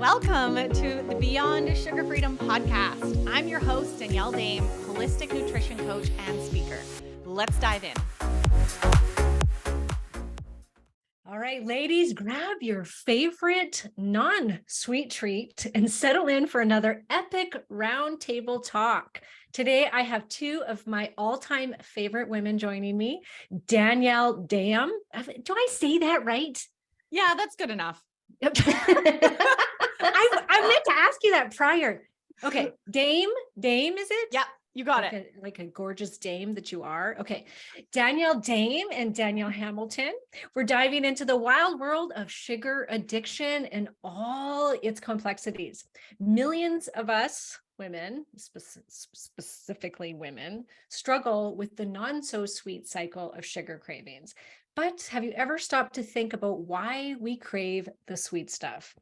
Welcome to the Beyond Sugar Freedom podcast. I'm your host, Danielle Hamilton, holistic nutrition coach and speaker. Let's dive in. All right, ladies, grab your favorite non-sweet treat and settle in for another epic roundtable talk. Today, I have two of my all-time favorite women joining me, Danielle Hamilton. Do I say that right? Yeah, that's good enough. I meant to ask you that prior. Okay, Dame, is it? Yeah, you got it. Like a gorgeous dame that you are. Okay, Danielle Hamilton and Danielle Hamilton. We're diving into the wild world of sugar addiction and all its complexities. Millions of us women, specifically women, struggle with the non-so-sweet cycle of sugar cravings. But have you ever stopped to think about why we crave the sweet stuff?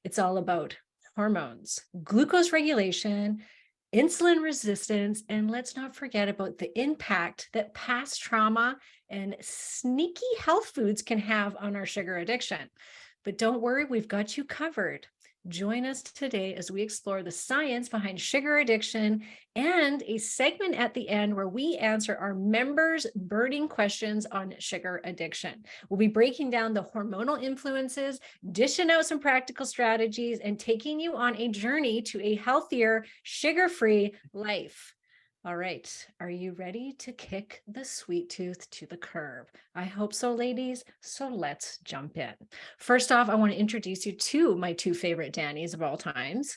It's all about hormones, glucose regulation, insulin resistance, and let's not forget about the impact that past trauma and sneaky health foods can have on our sugar addiction. But don't worry, we've got you covered. Join us today as we explore the science behind sugar addiction and a segment at the end where we answer our members' burning questions on sugar addiction. We'll be breaking down the hormonal influences, dishing out some practical strategies, and taking you on a journey to a healthier, sugar-free life. All right, are you ready to kick the sweet tooth to the curb? I hope so, ladies. So let's jump in. First off, I want to introduce you to my two favorite Danis of all times.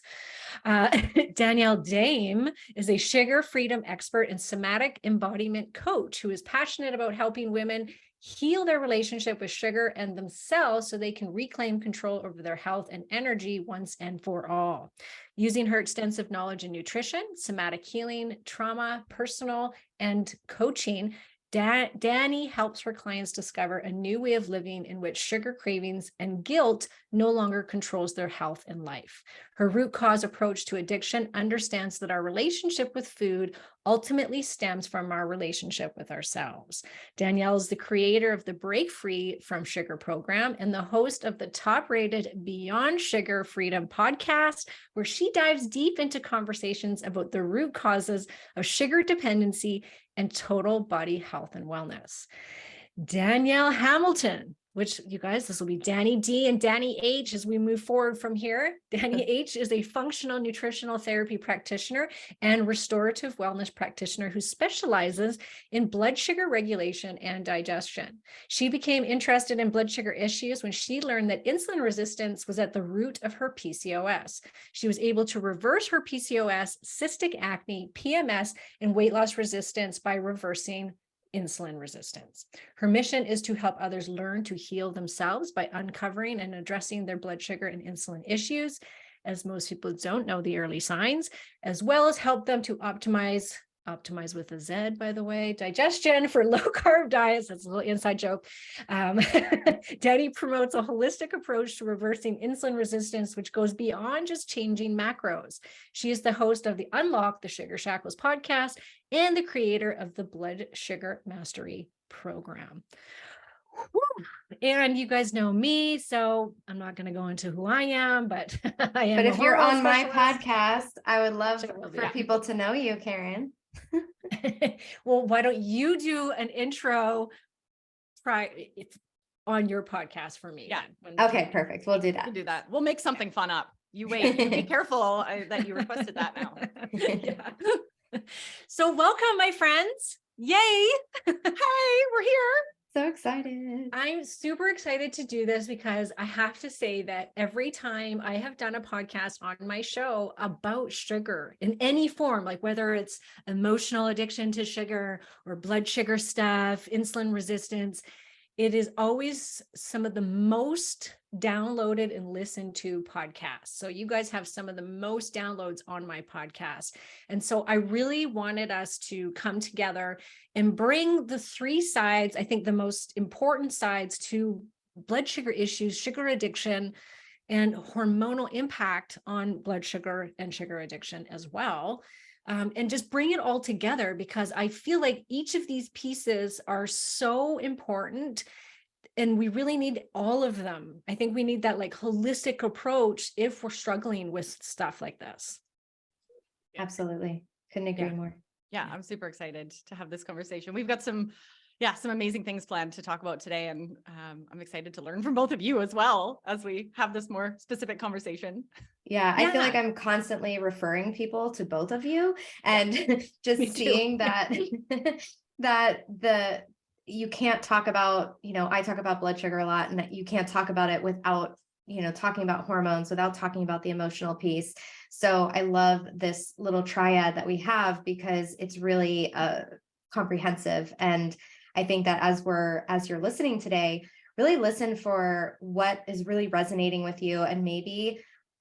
Danielle Hamilton is a sugar freedom expert and somatic embodiment coach who is passionate about helping women heal their relationship with sugar and themselves so they can reclaim control over their health and energy once and for all. Using her extensive knowledge in nutrition, somatic healing, trauma, personal, and coaching, Dani helps her clients discover a new way of living in which sugar cravings and guilt no longer controls their health and life. Her root cause approach to addiction understands that our relationship with food ultimately stems from our relationship with ourselves. Danielle is the creator of the Break Free from Sugar program and the host of the top-rated Beyond Sugar Freedom podcast, where she dives deep into conversations about the root causes of sugar dependency and total body health and wellness. Danielle Hamilton, which you guys, this will be Dani D and Dani H as we move forward from here. Dani H is a functional nutritional therapy practitioner and restorative wellness practitioner who specializes in blood sugar regulation and digestion. She became interested in blood sugar issues when she learned that insulin resistance was at the root of her PCOS. She was able to reverse her PCOS, cystic acne, PMS, and weight loss resistance by reversing insulin resistance. Her mission is to help others learn to heal themselves by uncovering and addressing their blood sugar and insulin issues, as most people don't know the early signs, as well as help them to optimize with a Z, by the way, digestion for low-carb diets. That's a little inside joke. Dani promotes a holistic approach to reversing insulin resistance, which goes beyond just changing macros. She is the host of the Unlock the Sugar Shackles podcast and the creator of the Blood Sugar Mastery program. And you guys know me, so I'm not going to go into who I am, but I am. But if you're on my podcast, I would love for people to know you, Karen. Well, why don't you do an intro on your podcast for me? Yeah. Okay, perfect. We'll do that. We'll do that. We'll make something fun up. You wait. You be careful that you requested that now. Yeah. So welcome, my friends. Yay. Hey, we're here. So excited. I'm super excited to do this because I have to say that every time I have done a podcast on my show about sugar in any form, like whether it's emotional addiction to sugar or blood sugar stuff, insulin resistance, it is always some of the most downloaded and listened to podcasts. So you guys have some of the most downloads on my podcast. And so I really wanted us to come together and bring the three sides, I think the most important sides to blood sugar issues, sugar addiction, and hormonal impact on blood sugar and sugar addiction as well. And just bring it all together because I feel like each of these pieces are so important And we really need all of them. I think we need that like holistic approach if we're struggling with stuff like this. Absolutely. Couldn't agree more. Yeah, I'm super excited to have this conversation. We've got some amazing things planned to talk about today. And I'm excited to learn from both of you as well as we have this more specific conversation. Yeah, I feel like I'm constantly referring people to both of you and just seeing that you can't talk about, I talk about blood sugar a lot, and that you can't talk about it without, talking about hormones, without talking about the emotional piece. So I love this little triad that we have because it's really comprehensive. And I think that as you're listening today, really listen for what is really resonating with you, and maybe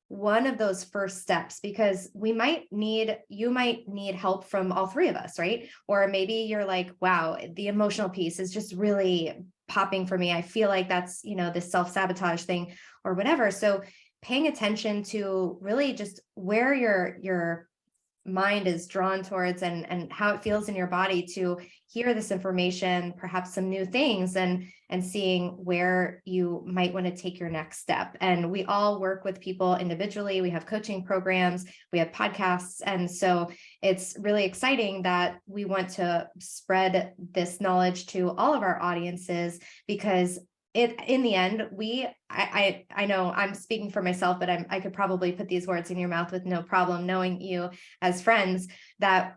one of those first steps, because you might need help from all three of us, right? Or maybe you're like, wow, the emotional piece is just really popping for me. I feel like that's, this self-sabotage thing or whatever. So paying attention to really just where your mind is drawn towards and how it feels in your body to hear this information, perhaps some new things, and seeing where you might want to take your next step. And we all work with people individually. We have coaching programs, we have podcasts. And so it's really exciting that we want to spread this knowledge to all of our audiences, because in the end, I know I'm speaking for myself, but I could probably put these words in your mouth with no problem, knowing you as friends, that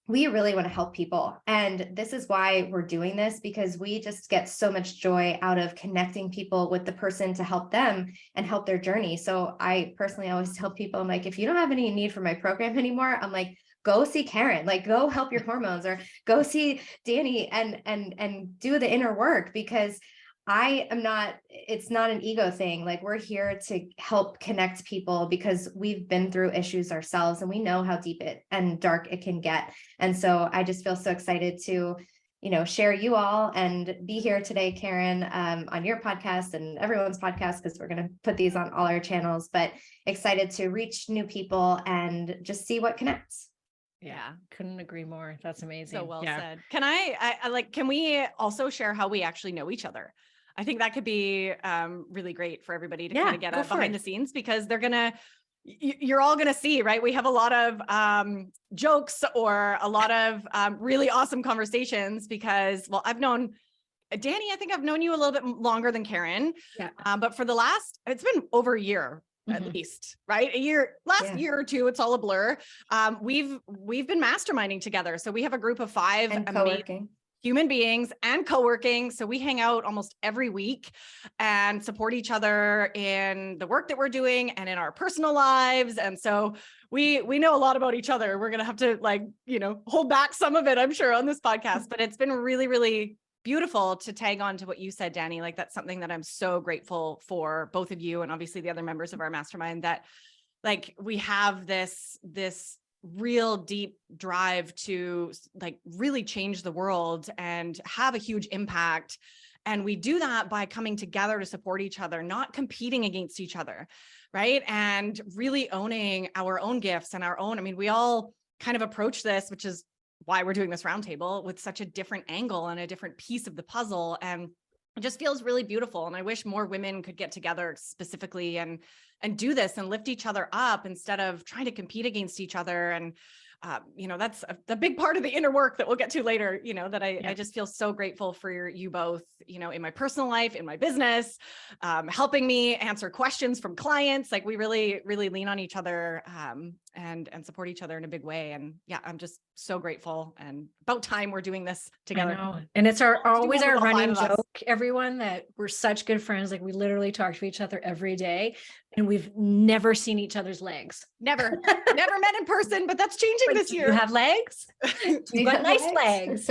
we really want to help people. And this is why we're doing this, because we just get so much joy out of connecting people with the person to help them and help their journey. So I personally always tell people, I'm like, if you don't have any need for my program anymore, I'm like, go see Karen, like go help your hormones, or go see Dani and do the inner work, because it's not an ego thing. Like, we're here to help connect people because we've been through issues ourselves and we know how deep and dark it can get. And so I just feel so excited to, share you all and be here today, Karen, on your podcast and everyone's podcast, because we're going to put these on all our channels, but excited to reach new people and just see what connects. Yeah, couldn't agree more. That's amazing. So well said. Can we also share how we actually know each other? I think that could be really great for everybody to kind of get behind the scenes, because you're all going to see, right? We have a lot of jokes or a lot of really awesome conversations because, well, I've known Dani, I think I've known you a little bit longer than Karen, but for it's been over a year. At least, right? Year or two, it's all a blur. We've been masterminding together. So we have a group of 5 and co-working human beings and co-working. So we hang out almost every week and support each other in the work that we're doing and in our personal lives. And so we know a lot about each other. We're going to have to hold back some of it, I'm sure, on this podcast, but it's been really, really beautiful to tag on to what you said, Dani. Like, that's something that I'm so grateful for both of you and obviously the other members of our mastermind, that like we have this real deep drive to like really change the world and have a huge impact. And we do that by coming together to support each other, not competing against each other, right? And really owning our own gifts and we all kind of approach this, which is why we're doing this roundtable, with such a different angle and a different piece of the puzzle. And it just feels really beautiful. And I wish more women could get together specifically and do this and lift each other up instead of trying to compete against each other. And, that's the big part of the inner work that we'll get to later, that I just feel so grateful for you both, in my personal life, in my business, helping me answer questions from clients. Like, we really, really lean on each other and support each other in a big way. And yeah, I'm just so grateful, and about time we're doing this together. I know. And it's always our running joke, everyone, that we're such good friends. Like, we literally talk to each other every day, and we've never seen each other's legs. Never met in person, but that's changing this year. You have legs? You've got nice legs.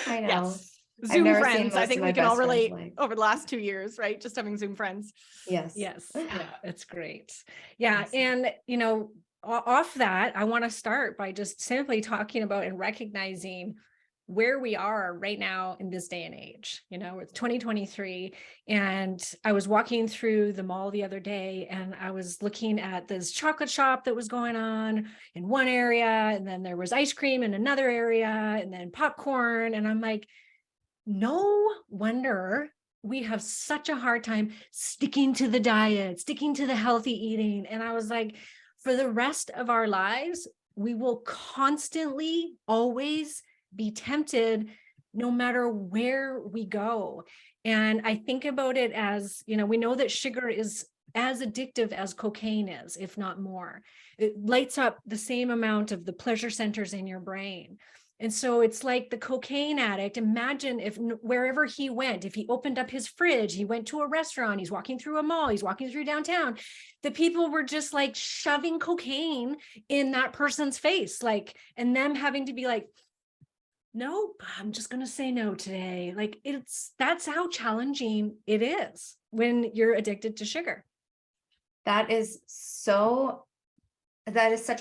I know. Yes. Zoom friends. I think we can all relate over the last 2 years, right? Just having Zoom friends. Yes. Yeah, it's great. Yeah. And, off that, I want to start by just simply talking about and recognizing where we are right now in this day and age. It's 2023, and I was walking through the mall the other day, and I was looking at this chocolate shop that was going on in one area, and then there was ice cream in another area, and then popcorn. And I'm like, no wonder we have such a hard time sticking to the diet, sticking to the healthy eating. And I was like, for the rest of our lives, we will constantly always be tempted no matter where we go. And I think about it as, you know, we know that sugar is as addictive as cocaine is, if not more. It lights up the same amount of the pleasure centers in your brain. And so it's like the cocaine addict. Imagine if wherever he went, if he opened up his fridge, he went to a restaurant, he's walking through a mall, he's walking through downtown, the people were just like shoving cocaine in that person's face, like, and them having to be like, nope, I'm just going to say no today. Like that's how challenging it is when you're addicted to sugar. That is such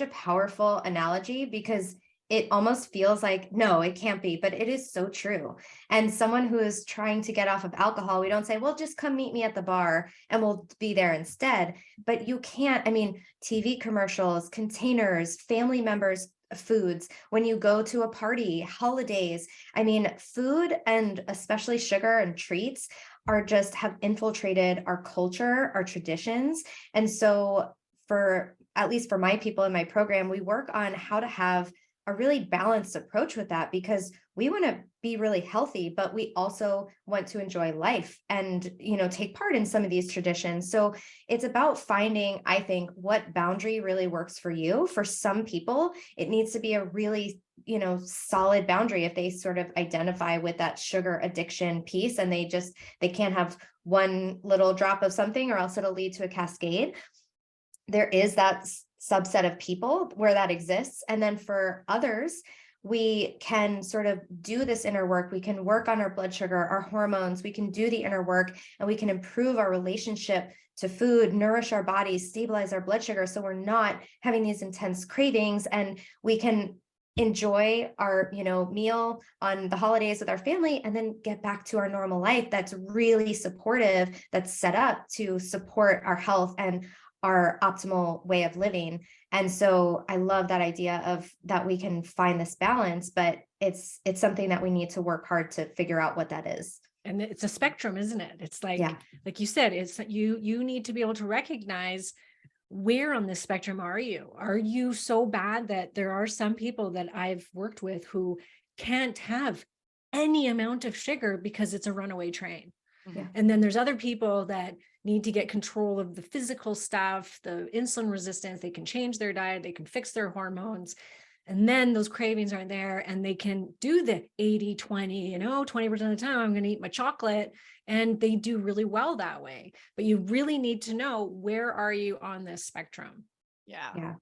a powerful analogy, because it almost feels like, no, it can't be, but it is so true. And someone who is trying to get off of alcohol, we don't say, well, just come meet me at the bar and we'll be there instead. But you can't, I mean, TV commercials, containers, family members, foods, when you go to a party, holidays, I mean, food and especially sugar and treats are just have infiltrated our culture, our traditions. And so at least for my people in my program, we work on how to have a really balanced approach with that, because we want to be really healthy, but we also want to enjoy life and, you know, take part in some of these traditions. So it's about finding, I think, what boundary really works for you. For some people, it needs to be a really, you know, solid boundary if they sort of identify with that sugar addiction piece, and they can't have one little drop of something or else it'll lead to a cascade. There is that subset of people where that exists. And then for others, we can sort of do this inner work. We can work on our blood sugar, our hormones, we can do the inner work, and we can improve our relationship to food, nourish our bodies, stabilize our blood sugar, so we're not having these intense cravings, and we can enjoy our, you know, meal on the holidays with our family, and then get back to our normal life that's really supportive, that's set up to support our health and our optimal way of living. And so I love that idea of that we can find this balance, but it's something that we need to work hard to figure out what that is. And it's a spectrum, isn't it? It's like, yeah, like you said, it's you need to be able to recognize, where on this spectrum are you? Are you so bad that there are some people that I've worked with who can't have any amount of sugar because it's a runaway train? Yeah. And then there's other people that need to get control of the physical stuff, the insulin resistance, they can change their diet, they can fix their hormones. And then those cravings aren't there, and they can do the 80-20, you know, 20% of the time I'm going to eat my chocolate, and they do really well that way. But you really need to know, where are you on this spectrum? Yeah.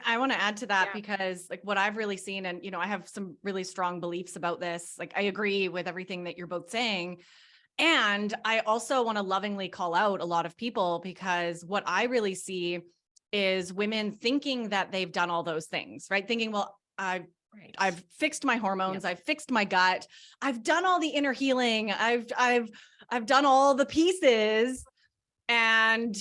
I want to add to that, because like what I've really seen, and, you know, I have some really strong beliefs about this. Like I agree with everything that you're both saying. And I also want to lovingly call out a lot of people, because what I really see is women thinking that they've done all those things, right? Thinking, well, I've fixed my hormones, I've fixed my gut, I've done all the inner healing, I've done all the pieces, and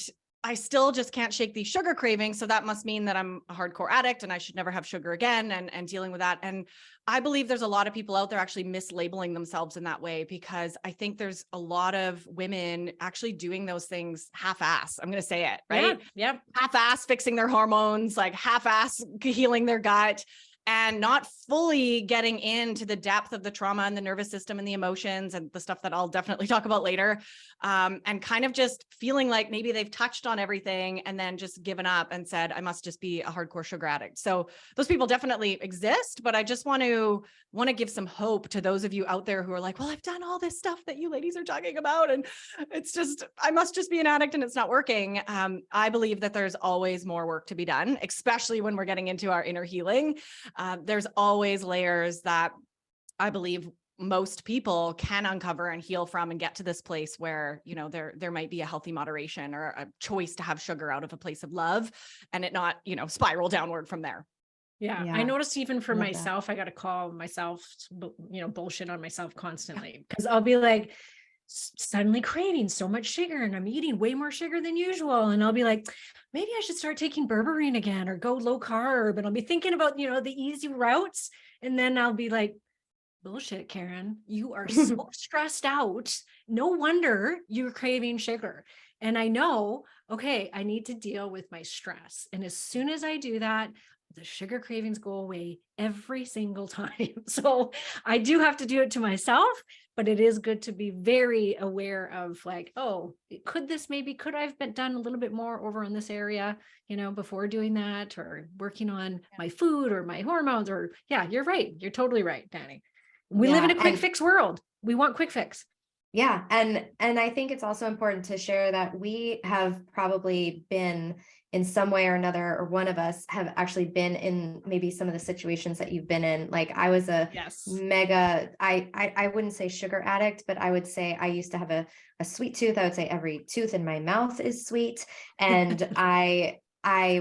I still just can't shake these sugar cravings. So that must mean that I'm a hardcore addict and I should never have sugar again, and dealing with that. And I believe there's a lot of people out there actually mislabeling themselves in that way, because I think there's a lot of women actually doing those things half-ass. I'm going to say it, right? Yeah. Half-ass fixing their hormones, like half-ass healing their gut, and not fully getting into the depth of the trauma and the nervous system and the emotions and the stuff that I'll definitely talk about later. And kind of just feeling like maybe they've touched on everything and then just given up and said, I must just be a hardcore sugar addict. So those people definitely exist, but I just want to give some hope to those of you out there who are like, well, I've done all this stuff that you ladies are talking about, and it's just, I must just be an addict and it's not working. I believe that there's always more work to be done, especially when we're getting into our inner healing. There's always layers that I believe most people can uncover and heal from, and get to this place where, you know, there might be a healthy moderation or a choice to have sugar out of a place of love, and it not, you know, spiral downward from there. Yeah. I noticed even for myself, I got to call myself, you know, bullshit on myself constantly, because I'll be like suddenly craving so much sugar and I'm eating way more sugar than usual. And I'll be like, maybe I should start taking berberine again or go low carb. And I'll be thinking about, you know, the easy routes. And then I'll be like, bullshit, Karen. You are so stressed out. No wonder you're craving sugar. And I know, okay, I need to deal with my stress. And as soon as I do that, the sugar cravings go away every single time. So I do have to do it to myself, but it is good to be very aware of like, oh, could I have been done a little bit more over in this area, before doing that, or working on my food or my hormones, or yeah, you're right. You're totally right, Dani. We live in a quick fix world. We want quick fix. Yeah. And I think it's also important to share that we have probably been in some way or another, or one of us have actually been in maybe some of the situations that you've been in. Like I was a mega, I wouldn't say sugar addict, but I would say I used to have a sweet tooth. I would say every tooth in my mouth is sweet. And I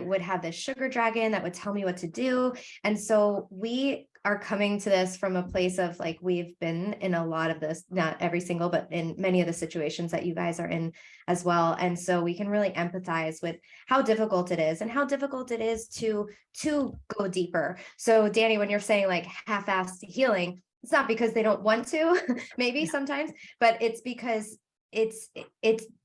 would have this sugar dragon that would tell me what to do. And so we are coming to this from a place of like, we've been in a lot of this, not every single, but in many of the situations that you guys are in as well. And so we can really empathize with how difficult it is and how difficult it is to go deeper. So Dani, when you're saying like half-assed healing, it's not because they don't want to, maybe sometimes, but it's because it's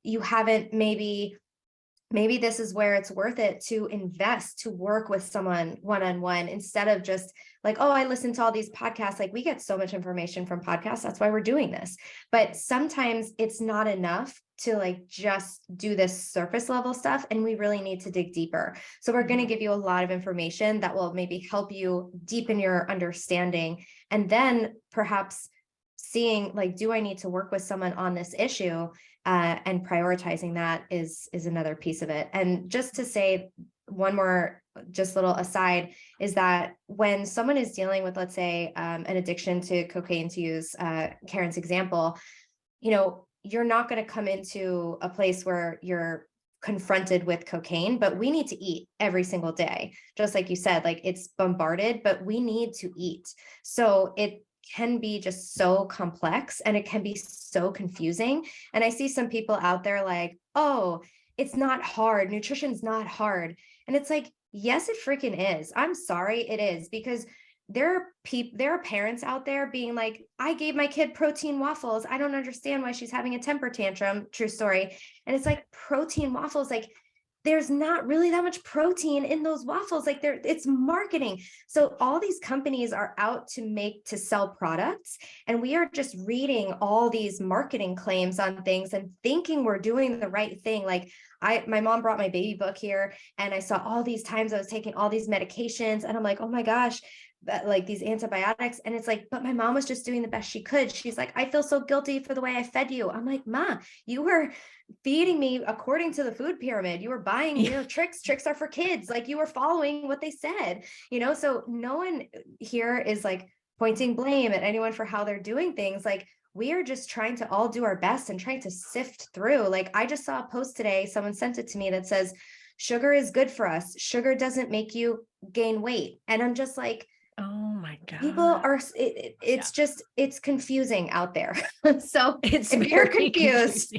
you haven't maybe this is where it's worth it to invest, to work with someone one-on-one, instead of just like, oh, I listen to all these podcasts. Like we get so much information from podcasts. That's why we're doing this. But sometimes it's not enough to like just do this surface level stuff. And we really need to dig deeper. So we're going to give you a lot of information that will maybe help you deepen your understanding. And then perhaps seeing like, do I need to work with someone on this issue? And prioritizing that is another piece of it. And just to say one more just little aside is that when someone is dealing with, let's say, an addiction to cocaine, to use Karen's example, you're not going to come into a place where you're confronted with cocaine, but we need to eat every single day. Just like you said, like it's bombarded, but we need to eat. So it can be just so complex and it can be so confusing. And I see some people out there like, oh, it's not hard. Nutrition's not hard. And it's like, yes, it freaking is. I'm sorry, it is, because there are parents out there being like, I gave my kid protein waffles. I don't understand why she's having a temper tantrum. True story. And it's like protein waffles, like there's not really that much protein in those waffles. Like it's marketing. So all these companies are out to sell products. And we are just reading all these marketing claims on things and thinking we're doing the right thing. Like my mom brought my baby book here and I saw all these times I was taking all these medications and I'm like, oh my gosh, like these antibiotics. And it's like, but my mom was just doing the best she could. She's like, I feel so guilty for the way I fed you. I'm like, Ma, you were feeding me according to the food pyramid. You were buying, tricks are for kids. Like you were following what they said, so no one here is like pointing blame at anyone for how they're doing things. Like we are just trying to all do our best and trying to sift through. Like I just saw a post today, someone sent it to me that says, sugar is good for us. Sugar doesn't make you gain weight. And I'm just like, oh my God. People are, it's confusing out there. So if you're confused,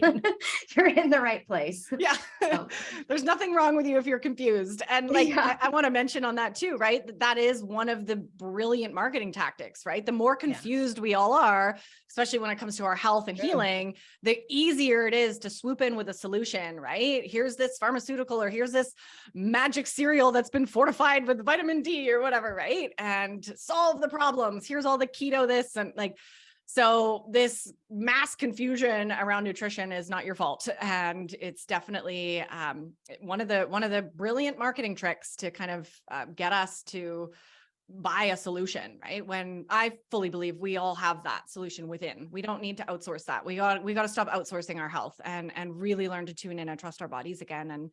you're in the right place. Yeah. So. There's nothing wrong with you if you're confused. And like, I want to mention on that too, right? That is one of the brilliant marketing tactics, right? The more confused we all are, especially when it comes to our health and healing, the easier it is to swoop in with a solution, right? Here's this pharmaceutical, or here's this magic cereal that's been fortified with vitamin D or whatever, right? And solve the problems. Here's all the keto this and like, so this mass confusion around nutrition is not your fault. And it's definitely one of the brilliant marketing tricks to kind of get us to buy a solution, right? When I fully believe we all have that solution within. We don't need to outsource that. We got to stop outsourcing our health and really learn to tune in and trust our bodies again. And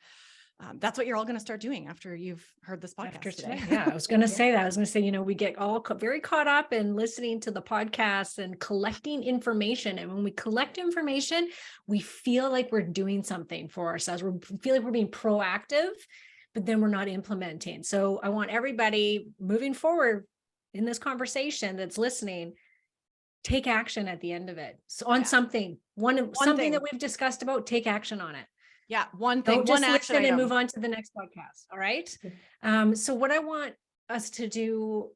that's what you're all going to start doing after you've heard this podcast today. Yeah, I was going to say that. I was going to say, we get all very caught up in listening to the podcasts and collecting information. And when we collect information, we feel like we're doing something for ourselves. We feel like we're being proactive, but then we're not implementing. So I want everybody moving forward in this conversation that's listening, take action at the end of it. So on something, something that we've discussed about, take action on it. Yeah. One thing, don't just listen and move on to the next podcast. All right. So what I want us to do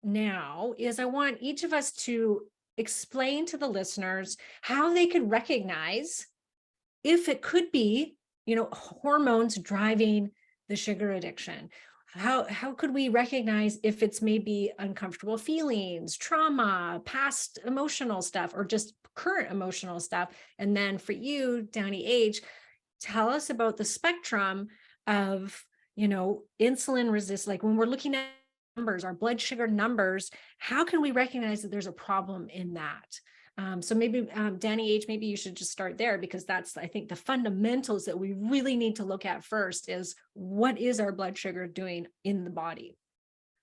now is I want each of us to explain to the listeners how they could recognize if it could be, hormones driving the sugar addiction. How could we recognize if it's maybe uncomfortable feelings, trauma, past emotional stuff, or just current emotional stuff? And then for you, Dani H, tell us about the spectrum of, insulin resist, like when we're looking at numbers, our blood sugar numbers, how can we recognize that there's a problem in that? So maybe Dani H, maybe you should just start there, because that's, I think, the fundamentals that we really need to look at first is what is our blood sugar doing in the body?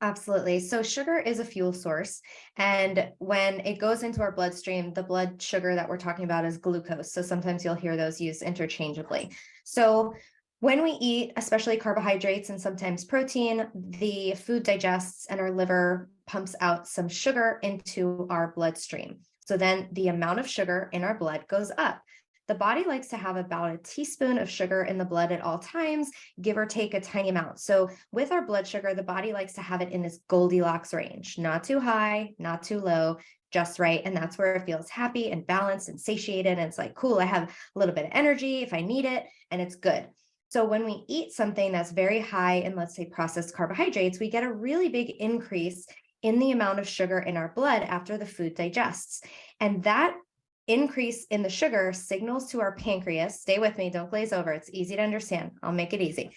Absolutely. So sugar is a fuel source. And when it goes into our bloodstream, the blood sugar that we're talking about is glucose. So sometimes you'll hear those used interchangeably. So when we eat, especially carbohydrates and sometimes protein, the food digests and our liver pumps out some sugar into our bloodstream. So then the amount of sugar in our blood goes up. The body likes to have about a teaspoon of sugar in the blood at all times, give or take a tiny amount. So with our blood sugar, the body likes to have it in this Goldilocks range, not too high, not too low, just right. And that's where it feels happy and balanced and satiated. And it's like, cool, I have a little bit of energy if I need it, and it's good. So when we eat something that's very high in, let's say, processed carbohydrates, we get a really big increase in the amount of sugar in our blood after the food digests. And that increase in the sugar signals to our pancreas. Stay with me, don't glaze over. It's easy to understand. I'll make it easy.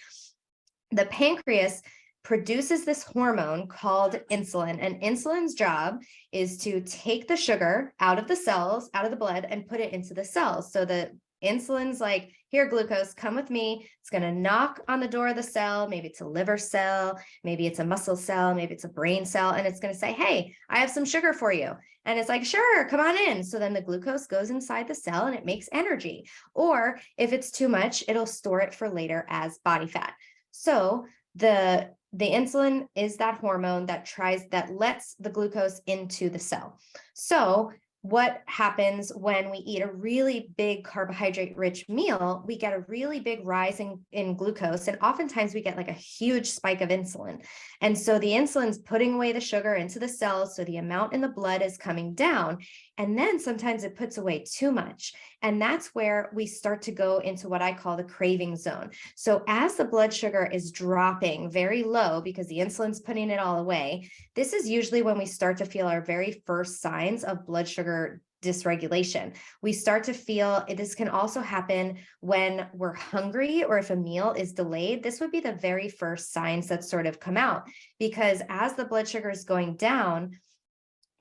The pancreas produces this hormone called insulin, and insulin's job is to take the sugar out of the cells, out of the blood, and put it into the cells. So the insulin's like, here, glucose, come with me. It's going to knock on the door of the cell. Maybe it's a liver cell, maybe it's a muscle cell, maybe it's a brain cell. And it's going to say, hey, I have some sugar for you. And it's like, sure, come on in. So then the glucose goes inside the cell and it makes energy. Or if it's too much, it'll store it for later as body fat. So the insulin is that hormone that lets the glucose into the cell. So what happens when we eat a really big carbohydrate rich meal, we get a really big rise in glucose. And oftentimes we get like a huge spike of insulin. And so the insulin's putting away the sugar into the cells. So the amount in the blood is coming down. And then sometimes it puts away too much. And that's where we start to go into what I call the craving zone. So as the blood sugar is dropping very low because the insulin's putting it all away, this is usually when we start to feel our very first signs of blood sugar dysregulation. We start to feel, this can also happen when we're hungry or if a meal is delayed. This would be the very first signs that sort of come out, because as the blood sugar is going down,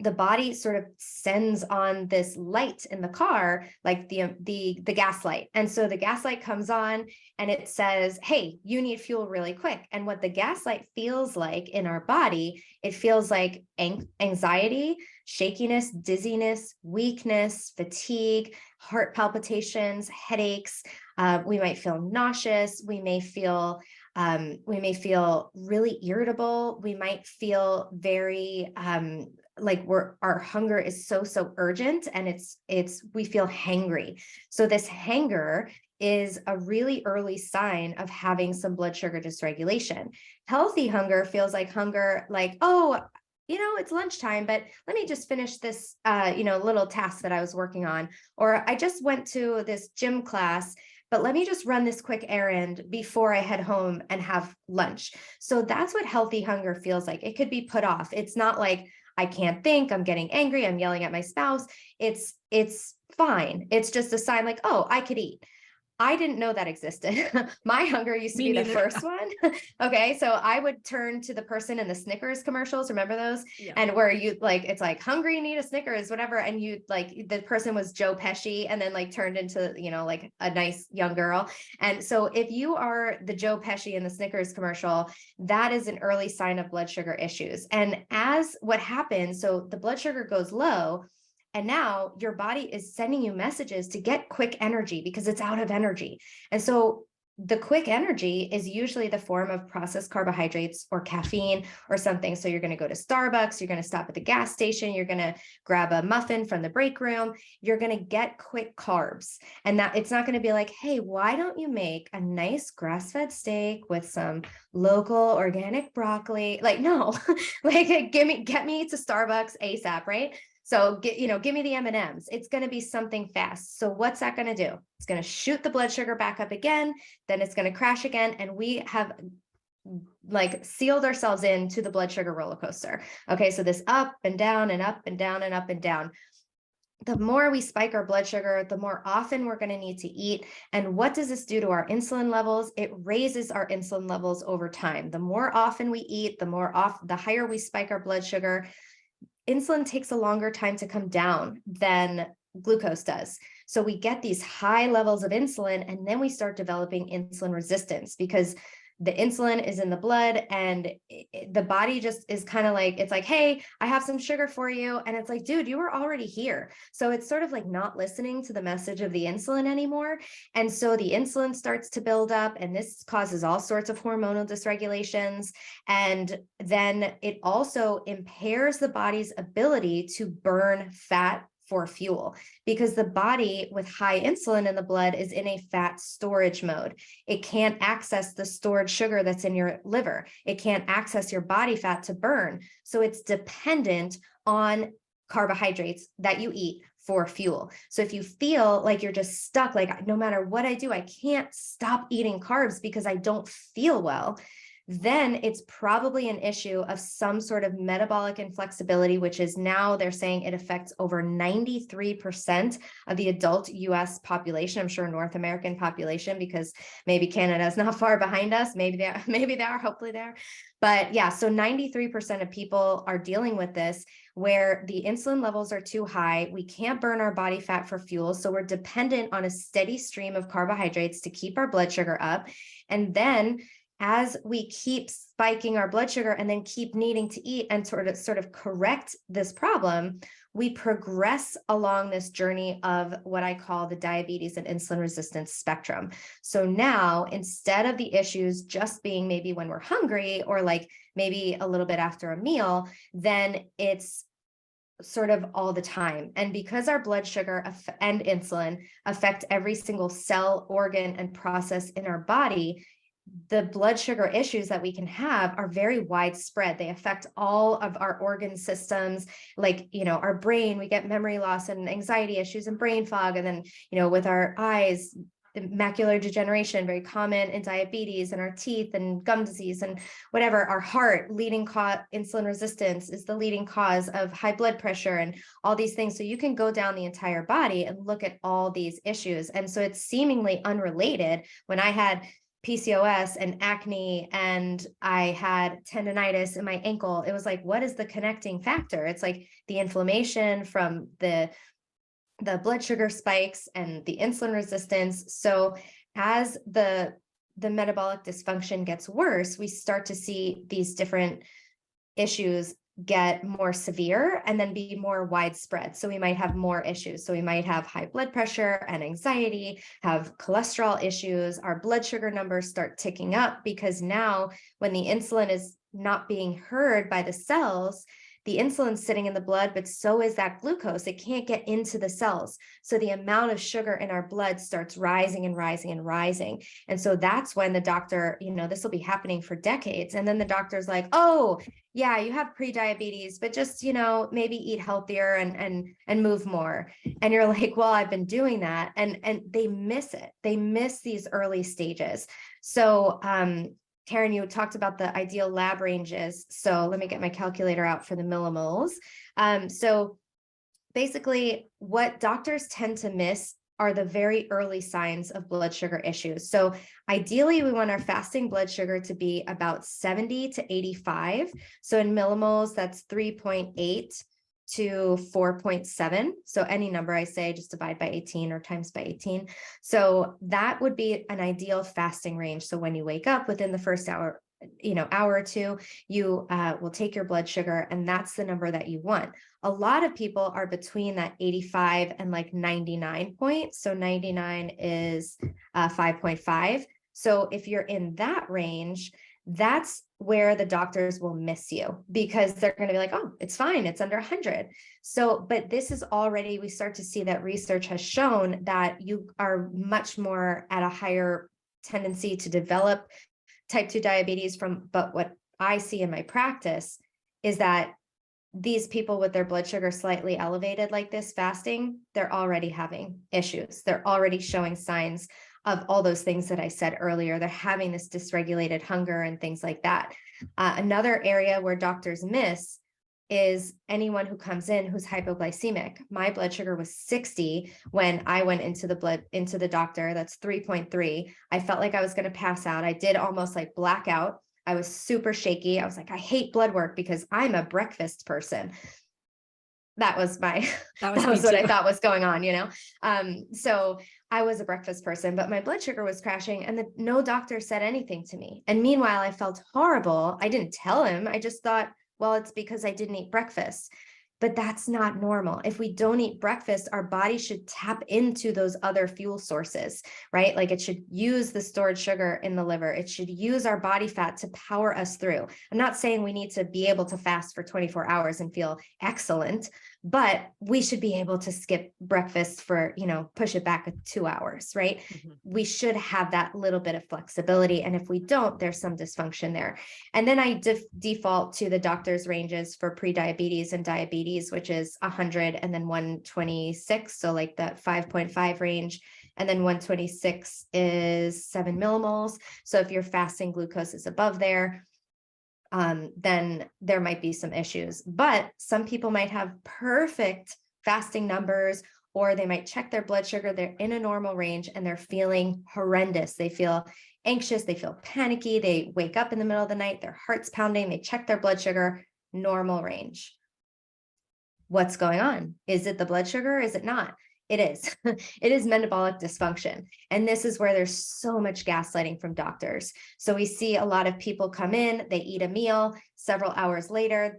the body sort of sends on this light in the car, like the gas light. And so the gas light comes on and it says, hey, you need fuel really quick. And what the gas light feels like in our body, it feels like anxiety, shakiness, dizziness, weakness, fatigue, heart palpitations, headaches. We might feel nauseous. We may feel really irritable. We might feel very, like our hunger is so urgent, and we feel hangry. So this hanger is a really early sign of having some blood sugar dysregulation. Healthy hunger feels like hunger, like, oh, it's lunchtime, but let me just finish this, little task that I was working on, or I just went to this gym class, but let me just run this quick errand before I head home and have lunch. So that's what healthy hunger feels like. It could be put off. It's not like, I can't think, I'm getting angry, I'm yelling at my spouse. It's fine. It's just a sign like, oh, I could eat. I didn't know that existed. My hunger used to be the first one. Okay. So I would turn to the person in the Snickers commercials. Remember those? Yeah. And where you like, it's like hungry, need a Snickers, whatever. And you like, the person was Joe Pesci and then like turned into, like a nice young girl. And so if you are the Joe Pesci in the Snickers commercial, that is an early sign of blood sugar issues. And as what happens, so the blood sugar goes low, and now your body is sending you messages to get quick energy because it's out of energy. And so the quick energy is usually the form of processed carbohydrates or caffeine or something. So you're going to go to Starbucks, you're going to stop at the gas station, you're going to grab a muffin from the break room, you're going to get quick carbs. And that it's not going to be like, hey, why don't you make a nice grass-fed steak with some local organic broccoli? Like, no, like get me to Starbucks ASAP, right? So give me the M&Ms. It's going to be something fast. So what's that going to do? It's going to shoot the blood sugar back up again. Then it's going to crash again. And we have like sealed ourselves into the blood sugar roller coaster. Okay. So this up and down and up and down and up and down. The more we spike our blood sugar, the more often we're going to need to eat. And what does this do to our insulin levels? It raises our insulin levels over time. The more often we eat, the higher we spike our blood sugar. Insulin takes a longer time to come down than glucose does. So we get these high levels of insulin, and then we start developing insulin resistance because the insulin is in the blood and the body just is kind of like, it's like, hey, I have some sugar for you. And it's like, dude, you were already here. So it's sort of like not listening to the message of the insulin anymore. And so the insulin starts to build up, and this causes all sorts of hormonal dysregulations. And then it also impairs the body's ability to burn fat for fuel, because the body with high insulin in the blood is in a fat storage mode. It can't access the stored sugar that's in your liver. It can't access your body fat to burn. So it's dependent on carbohydrates that you eat for fuel. So if you feel like you're just stuck, like no matter what I do, I can't stop eating carbs because I don't feel well, then it's probably an issue of some sort of metabolic inflexibility, which is now they're saying it affects over 93% of the adult US population. I'm sure North American population, because maybe Canada is not far behind us. Maybe they are, hopefully they are. But yeah, so 93% of people are dealing with this, where the insulin levels are too high. We can't burn our body fat for fuel. So we're dependent on a steady stream of carbohydrates to keep our blood sugar up. And then as we keep spiking our blood sugar and then keep needing to eat and sort of correct this problem, we progress along this journey of what I call the diabetes and insulin resistance spectrum. So now, instead of the issues just being maybe when we're hungry or like maybe a little bit after a meal, then it's sort of all the time. And because our blood sugar and insulin affect every single cell, organ, and process in our body, the blood sugar issues that we can have are very widespread. They affect all of our organ systems, like, our brain, we get memory loss and anxiety issues and brain fog. And then, with our eyes, macular degeneration, very common in diabetes, and our teeth and gum disease and whatever. Our heart, insulin resistance is the leading cause of high blood pressure and all these things. So you can go down the entire body and look at all these issues. And so it's seemingly unrelated. When I had PCOS and acne and I had tendonitis in my ankle, it was like, what is the connecting factor? It's like the inflammation from the blood sugar spikes and the insulin resistance. So as the metabolic dysfunction gets worse, we start to see these different issues get more severe and then be more widespread. So we might have more issues. So we might have high blood pressure and anxiety, have cholesterol issues. Our blood sugar numbers start ticking up because now when the insulin is not being heard by the cells, the insulin's sitting in the blood, but so is that glucose. It can't get into the cells. So the amount of sugar in our blood starts rising and rising and rising. And so that's when the doctor, this will be happening for decades. And then the doctor's like, oh, yeah, you have pre-diabetes, but just, maybe eat healthier and move more. And you're like, well, I've been doing that. And they miss it. They miss these early stages. So, Karen, you talked about the ideal lab ranges. So let me get my calculator out for the millimoles. So basically what doctors tend to miss are the very early signs of blood sugar issues. So ideally we want our fasting blood sugar to be about 70 to 85. So in millimoles, that's 3.8 to 4.7. So any number I say, just divide by 18 or times by 18. So that would be an ideal fasting range. So when you wake up within the first hour, hour or two, you will take your blood sugar, and that's the number that you want. A lot of people are between that 85 and like 99 point. So 99 is 5.5. So if you're in that range, that's where the doctors will miss you, because they're going to be like, oh, it's fine, it's under 100. So, but this is already, we start to see that research has shown that you are much more at a higher tendency to develop type 2 diabetes but what I see in my practice is that these people with their blood sugar slightly elevated like this fasting, they're already having issues. They're already showing signs of all those things that I said earlier. They're having this dysregulated hunger and things like that. Another area where doctors miss is anyone who comes in who's hypoglycemic. My blood sugar was 60 when I went into the doctor. That's 3.3. I felt like I was going to pass out. I did almost like black out. I was super shaky. I was like, I hate blood work because I'm a breakfast person. That was what I thought was going on, so I was a breakfast person, but my blood sugar was crashing and no doctor said anything to me. And meanwhile, I felt horrible. I didn't tell him. I just thought, well, it's because I didn't eat breakfast. But that's not normal. If we don't eat breakfast, our body should tap into those other fuel sources, right? Like it should use the stored sugar in the liver. It should use our body fat to power us through. I'm not saying we need to be able to fast for 24 hours and feel excellent, but we should be able to skip breakfast for, push it back 2 hours, right? Mm-hmm. We should have that little bit of flexibility. And if we don't, there's some dysfunction there. And then I default to the doctor's ranges for prediabetes and diabetes, which is 100 and then 126. So like that 5.5 range. And then 126 is 7 millimoles. So if your fasting glucose is above there, then there might be some issues. But some people might have perfect fasting numbers, or they might check their blood sugar. They're in a normal range and they're feeling horrendous. They feel anxious. They feel panicky. They wake up in the middle of the night, their heart's pounding. They check their blood sugar, normal range. What's going on? Is it the blood sugar? Is it not? It is. It is metabolic dysfunction. And this is where there's so much gaslighting from doctors. So we see a lot of people come in, they eat a meal, several hours later,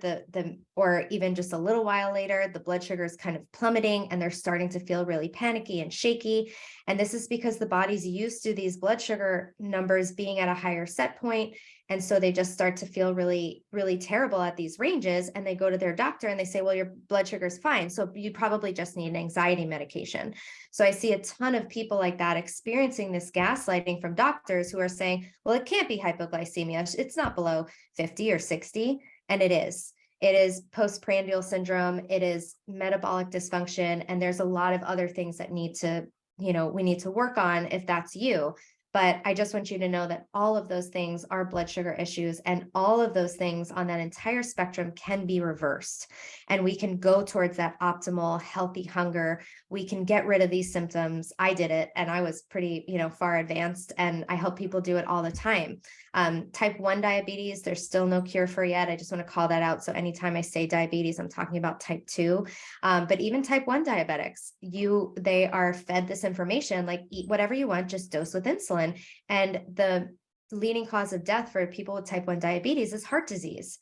or even just a little while later, the blood sugar is kind of plummeting and they're starting to feel really panicky and shaky. And this is because the body's used to these blood sugar numbers being at a higher set point. And so they just start to feel really, really terrible at these ranges. And they go to their doctor and they say, well, your blood sugar is fine. So you probably just need an anxiety medication. So I see a ton of people like that experiencing this gaslighting from doctors who are saying, well, it can't be hypoglycemia. It's not below 50 or 60. And it is. It is postprandial syndrome. It is metabolic dysfunction. And there's a lot of other things that we need to work on if that's you. But I just want you to know that all of those things are blood sugar issues, and all of those things on that entire spectrum can be reversed. And we can go towards that optimal, healthy hunger. We can get rid of these symptoms. I did it and I was pretty, far advanced, and I help people do it all the time. Type 1 diabetes, there's still no cure for yet. I just want to call that out. So anytime I say diabetes, I'm talking about type 2. But even type 1 diabetics, they are fed this information, like eat whatever you want, just dose with insulin. And the leading cause of death for people with type 1 diabetes is heart disease.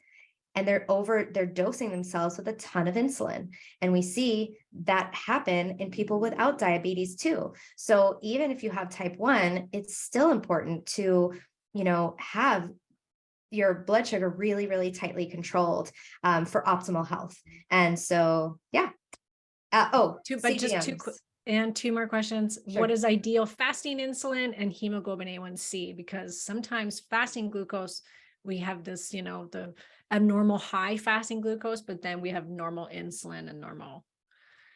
And they're dosing themselves with a ton of insulin. And we see that happen in people without diabetes too. So even if you have type 1, it's still important to, have your blood sugar really, really tightly controlled for optimal health. And so, yeah. Two more questions. Sure. What is ideal fasting insulin and hemoglobin A1C? Because sometimes fasting glucose, we have this, the abnormal high fasting glucose, but then we have normal insulin and normal.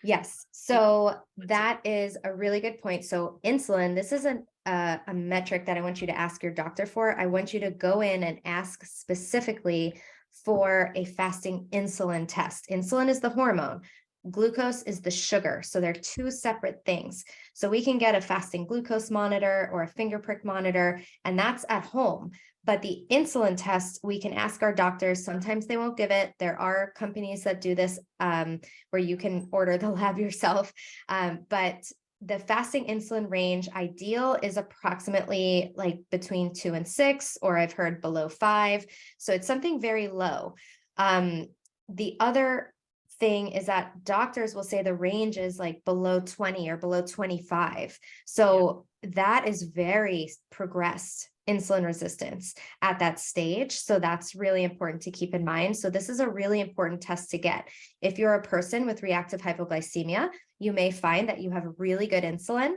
Yes. So that is a really good point. So insulin, this isn't a metric that I want you to ask your doctor for. I want you to go in and ask specifically for a fasting insulin test. Insulin is the hormone. Glucose is the sugar. So they're two separate things. So we can get a fasting glucose monitor or a finger prick monitor, and that's at home. But the insulin test, we can ask our doctors. Sometimes they won't give it. There are companies that do this where you can order the lab yourself. But the fasting insulin range ideal is approximately like between 2 and 6, or I've heard below 5. So it's something very low. The other thing is that doctors will say the range is like below 20 or below 25. So that is very progressed insulin resistance at that stage. So that's really important to keep in mind. So this is a really important test to get. If you're a person with reactive hypoglycemia, you may find that you have really good insulin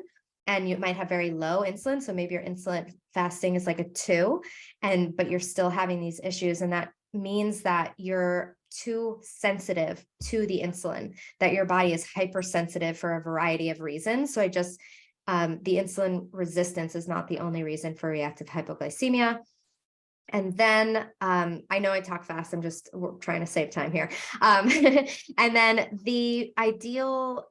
and you might have very low insulin. So maybe your insulin fasting is like a 2, but you're still having these issues. And that means that you're too sensitive to the insulin, that your body is hypersensitive for a variety of reasons. So the insulin resistance is not the only reason for reactive hypoglycemia. And then I know I talk fast, I'm just trying to save time here. And then the ideal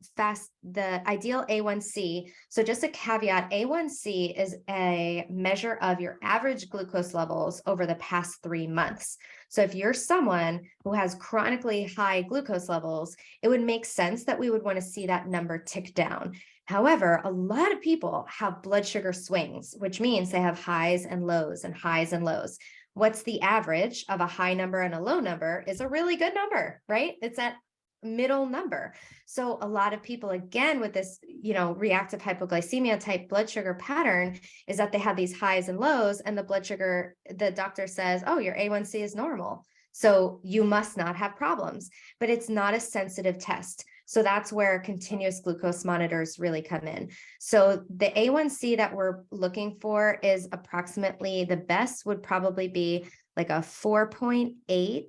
A1C. So just a caveat, A1C is a measure of your average glucose levels over the past 3 months. So if you're someone who has chronically high glucose levels, it would make sense that we would want to see that number tick down. However, a lot of people have blood sugar swings, which means they have highs and lows and highs and lows. What's the average of a high number and a low number is a really good number, right? It's that middle number. So a lot of people, again, with this, reactive hypoglycemia type blood sugar pattern, is that they have these highs and lows, and the doctor says, oh, your A1C is normal, so you must not have problems. But it's not a sensitive test. So that's where continuous glucose monitors really come in. So the A1C that we're looking for is approximately, the best would probably be like a 4.8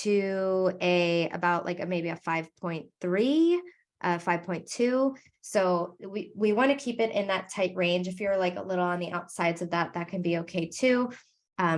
to maybe a 5.3, 5.2. So we want to keep it in that tight range. If you're like a little on the outsides of that, that can be okay too.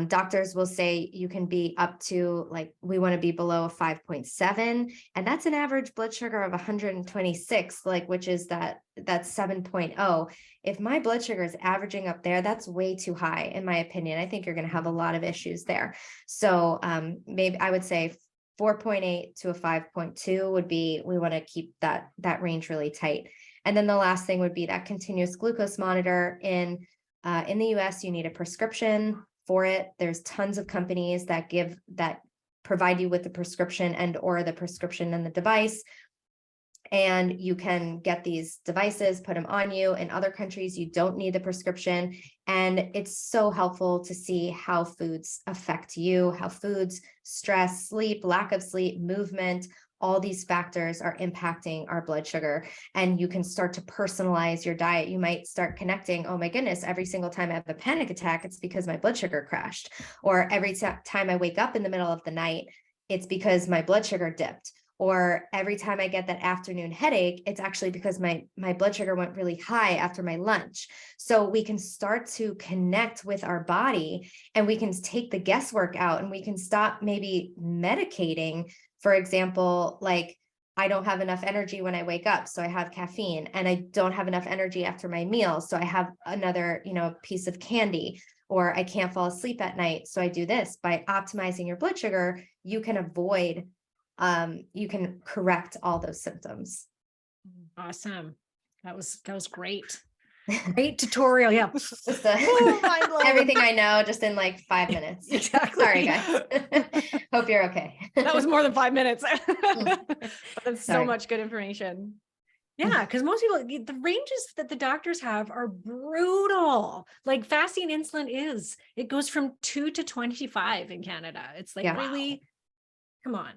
Doctors will say you can be up to, we want to be below a 5.7, and that's an average blood sugar of 126, which is that's 7.0. If my blood sugar is averaging up there, that's way too high, in my opinion. I think you're going to have a lot of issues there. So maybe I would say 4.8 to a 5.2 would be, we want to keep that range really tight. And then the last thing would be that continuous glucose monitor. In the US, you need a prescription for it. There's tons of companies that provide you with the prescription or the prescription and the device. And you can get these devices, put them on you. In other countries, you don't need the prescription. And it's so helpful to see how foods affect you, how foods, stress, sleep, lack of sleep, movement, all these factors are impacting our blood sugar. And you can start to personalize your diet. You might start connecting, oh my goodness, every single time I have a panic attack, it's because my blood sugar crashed. Or every time I wake up in the middle of the night, it's because my blood sugar dipped. Or every time I get that afternoon headache, it's actually because my blood sugar went really high after my lunch. So we can start to connect with our body, and we can take the guesswork out, and we can stop maybe medicating. For example, I don't have enough energy when I wake up, so I have caffeine, and I don't have enough energy after my meal, so I have another, piece of candy, or I can't fall asleep at night, so I do this. By optimizing your blood sugar, you can correct all those symptoms. Awesome. That was great. Great tutorial. Yeah. Just everything I know just in 5 minutes. Exactly. Sorry, guys. Hope you're okay. That was more than 5 minutes. That's so Sorry. much good information. Yeah, because most people, the ranges that the doctors have are brutal. Like fasting insulin it goes from 2 to 25 in Canada. It's really, come on.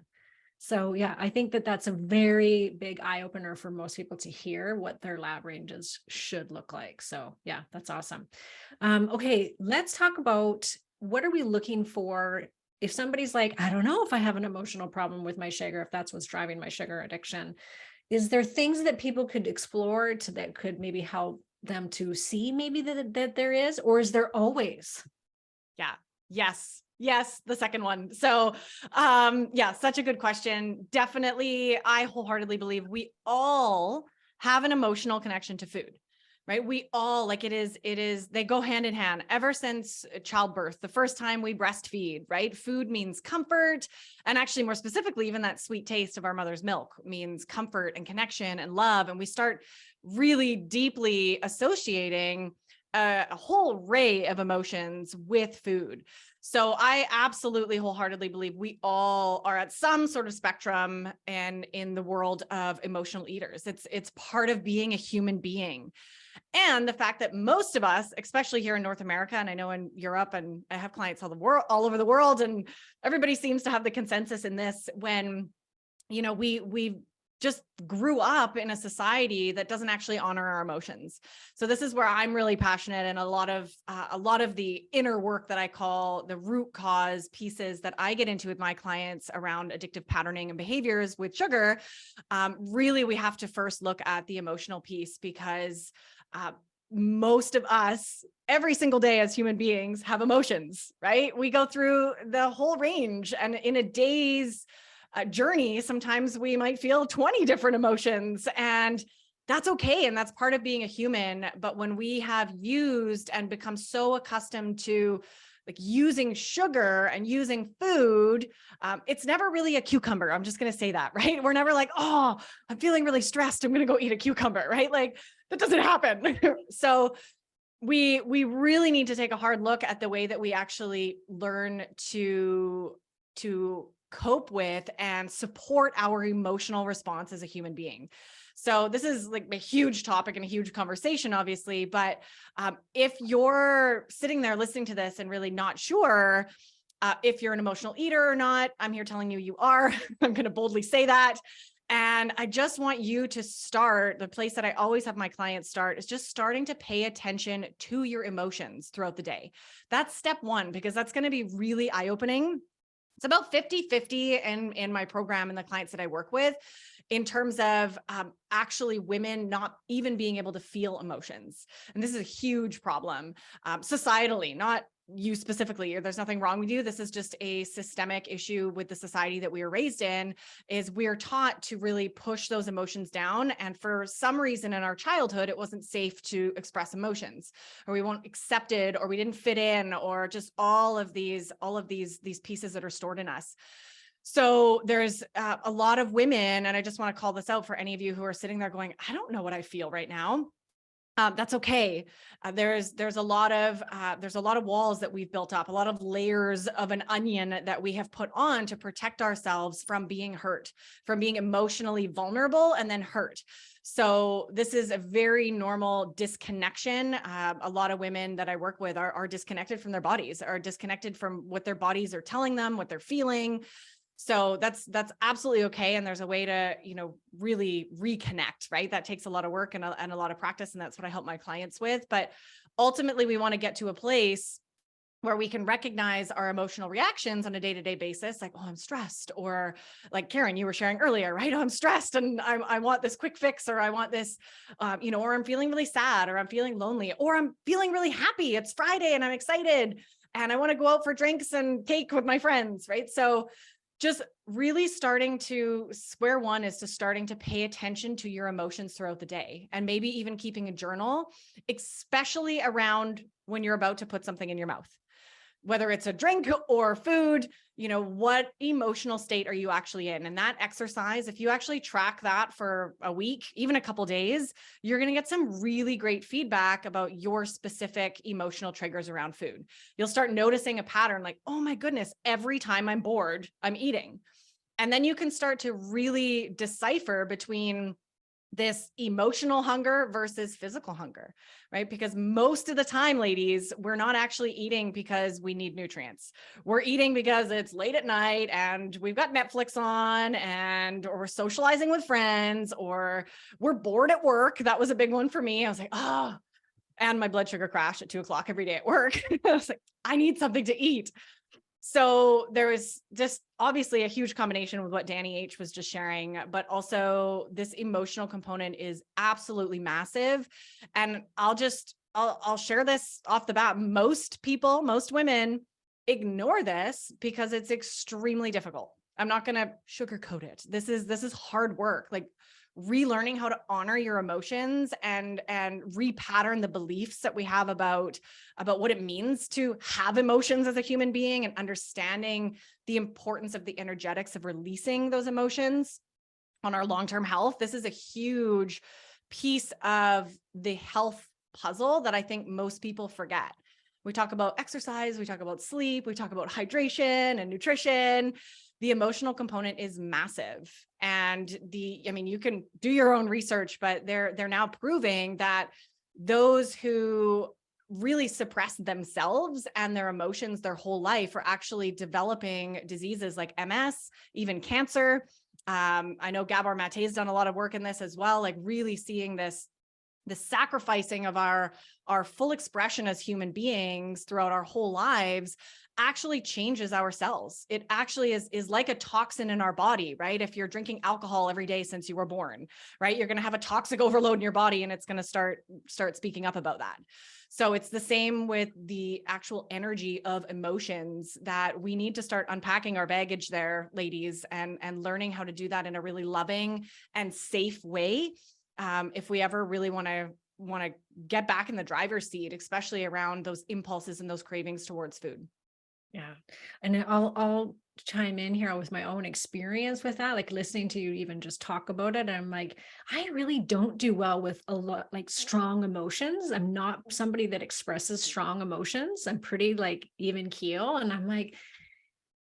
So yeah, I think that that's a very big eye opener for most people to hear what their lab ranges should look like. So yeah, that's awesome. Okay, let's talk about, what are we looking for if somebody's like, I don't know if I have an emotional problem with my sugar, if that's what's driving my sugar addiction. Is there things that people could explore that could maybe help them to see maybe that there is, or is there always? Yeah. Yes, the second one. So, such a good question. Definitely, I wholeheartedly believe we all have an emotional connection to food, right? We all, they go hand in hand ever since childbirth. The first time we breastfeed, right? Food means comfort. And actually, more specifically, even that sweet taste of our mother's milk means comfort and connection and love. And we start really deeply associating a whole array of emotions with food. So I absolutely wholeheartedly believe we all are at some sort of spectrum and in the world of emotional eaters. It's part of being a human being. And the fact that most of us, especially here in North America, and I know in Europe, and I have clients all over the world, and everybody seems to have the consensus in this when, we just grew up in a society that doesn't actually honor our emotions. So this is where I'm really passionate, and a lot of the inner work that I call the root cause pieces that I get into with my clients around addictive patterning and behaviors with sugar. Really, we have to first look at the emotional piece, because most of us every single day as human beings have emotions, right? We go through the whole range, and in a day's journey, sometimes we might feel 20 different emotions, and that's okay. And that's part of being a human. But when we have used and become so accustomed to like using sugar and using food, it's never really a cucumber. I'm just going to say that, right? We're never like, oh, I'm feeling really stressed, I'm going to go eat a cucumber, right? Like that doesn't happen. So we really need to take a hard look at the way that we actually learn to cope with and support our emotional response as a human being. So this is like a huge topic and a huge conversation, obviously, but if you're sitting there listening to this and really not sure if you're an emotional eater or not, I'm here telling you, you are. I'm going to boldly say that. And I just want you to start, the place that I always have my clients start is just starting to pay attention to your emotions throughout the day. That's step one, because that's going to be really eye-opening. It's about 50-50 in my program and the clients that I work with, in terms of actually women not even being able to feel emotions. And this is a huge problem societally, not you specifically, or there's nothing wrong with you. This is just a systemic issue with the society that we were raised in, is we're taught to really push those emotions down. And for some reason in our childhood, it wasn't safe to express emotions, or we weren't accepted, or we didn't fit in, or just all of these pieces that are stored in us. So there's a lot of women, and I just want to call this out for any of you who are sitting there going, I don't know what I feel right now. That's okay. There's a lot of walls that we've built up, a lot of layers of an onion that we have put on to protect ourselves from being hurt, from being emotionally vulnerable and then hurt. So this is a very normal disconnection. A lot of women that I work with are disconnected from their bodies, are disconnected from what their bodies are telling them, what they're feeling. So that's absolutely okay. And there's a way to, really reconnect, right? That takes a lot of work and a lot of practice. And that's what I help my clients with. But ultimately, we want to get to a place where we can recognize our emotional reactions on a day-to-day basis. Like, oh, I'm stressed. Or like Karen, you were sharing earlier, right? Oh, I'm stressed and I want this quick fix, or I want this, or I'm feeling really sad, or I'm feeling lonely, or I'm feeling really happy. It's Friday and I'm excited and I want to go out for drinks and cake with my friends, right? So just really starting to square one is to starting to pay attention to your emotions throughout the day, and maybe even keeping a journal, especially around when you're about to put something in your mouth, whether it's a drink or food. What emotional state are you actually in? And that exercise, if you actually track that for a week, even a couple days, you're going to get some really great feedback about your specific emotional triggers around food. You'll start noticing a pattern like, oh my goodness, every time I'm bored, I'm eating. And then you can start to really decipher between this emotional hunger versus physical hunger, right? Because most of the time, ladies, we're not actually eating because we need nutrients. We're eating because it's late at night and we've got Netflix on, or we're socializing with friends, or we're bored at work. That was a big one for me. I was like, oh, and my blood sugar crashed at 2:00 every day at work. I was like, I need something to eat. So there was just obviously a huge combination with what Dani H was just sharing, but also this emotional component is absolutely massive. And I'll share this off the bat. Most people, most women ignore this because it's extremely difficult. I'm not going to sugarcoat it. This is hard work. Like relearning how to honor your emotions and repattern the beliefs that we have about what it means to have emotions as a human being, and understanding the importance of the energetics of releasing those emotions on our long-term health. This is a huge piece of the health puzzle that I think most people forget. We talk about exercise, we talk about sleep, we talk about hydration and nutrition. The emotional component is massive. And you can do your own research, but they're now proving that those who really suppress themselves and their emotions their whole life are actually developing diseases like MS, even cancer. I know Gabor Mate's done a lot of work in this as well, like really seeing this, the sacrificing of our full expression as human beings throughout our whole lives actually changes our cells. It actually is like a toxin in our body, right? If you're drinking alcohol every day since you were born, right? You're going to have a toxic overload in your body, and it's going to start speaking up about that. So it's the same with the actual energy of emotions, that we need to start unpacking our baggage there, ladies, and learning how to do that in a really loving and safe way. If we ever really want to get back in the driver's seat, especially around those impulses and those cravings towards food. Yeah. And I'll chime in here with my own experience with that, like listening to you even just talk about it. I'm like, I really don't do well with a lot, like strong emotions. I'm not somebody that expresses strong emotions. I'm pretty like even keel. And I'm like,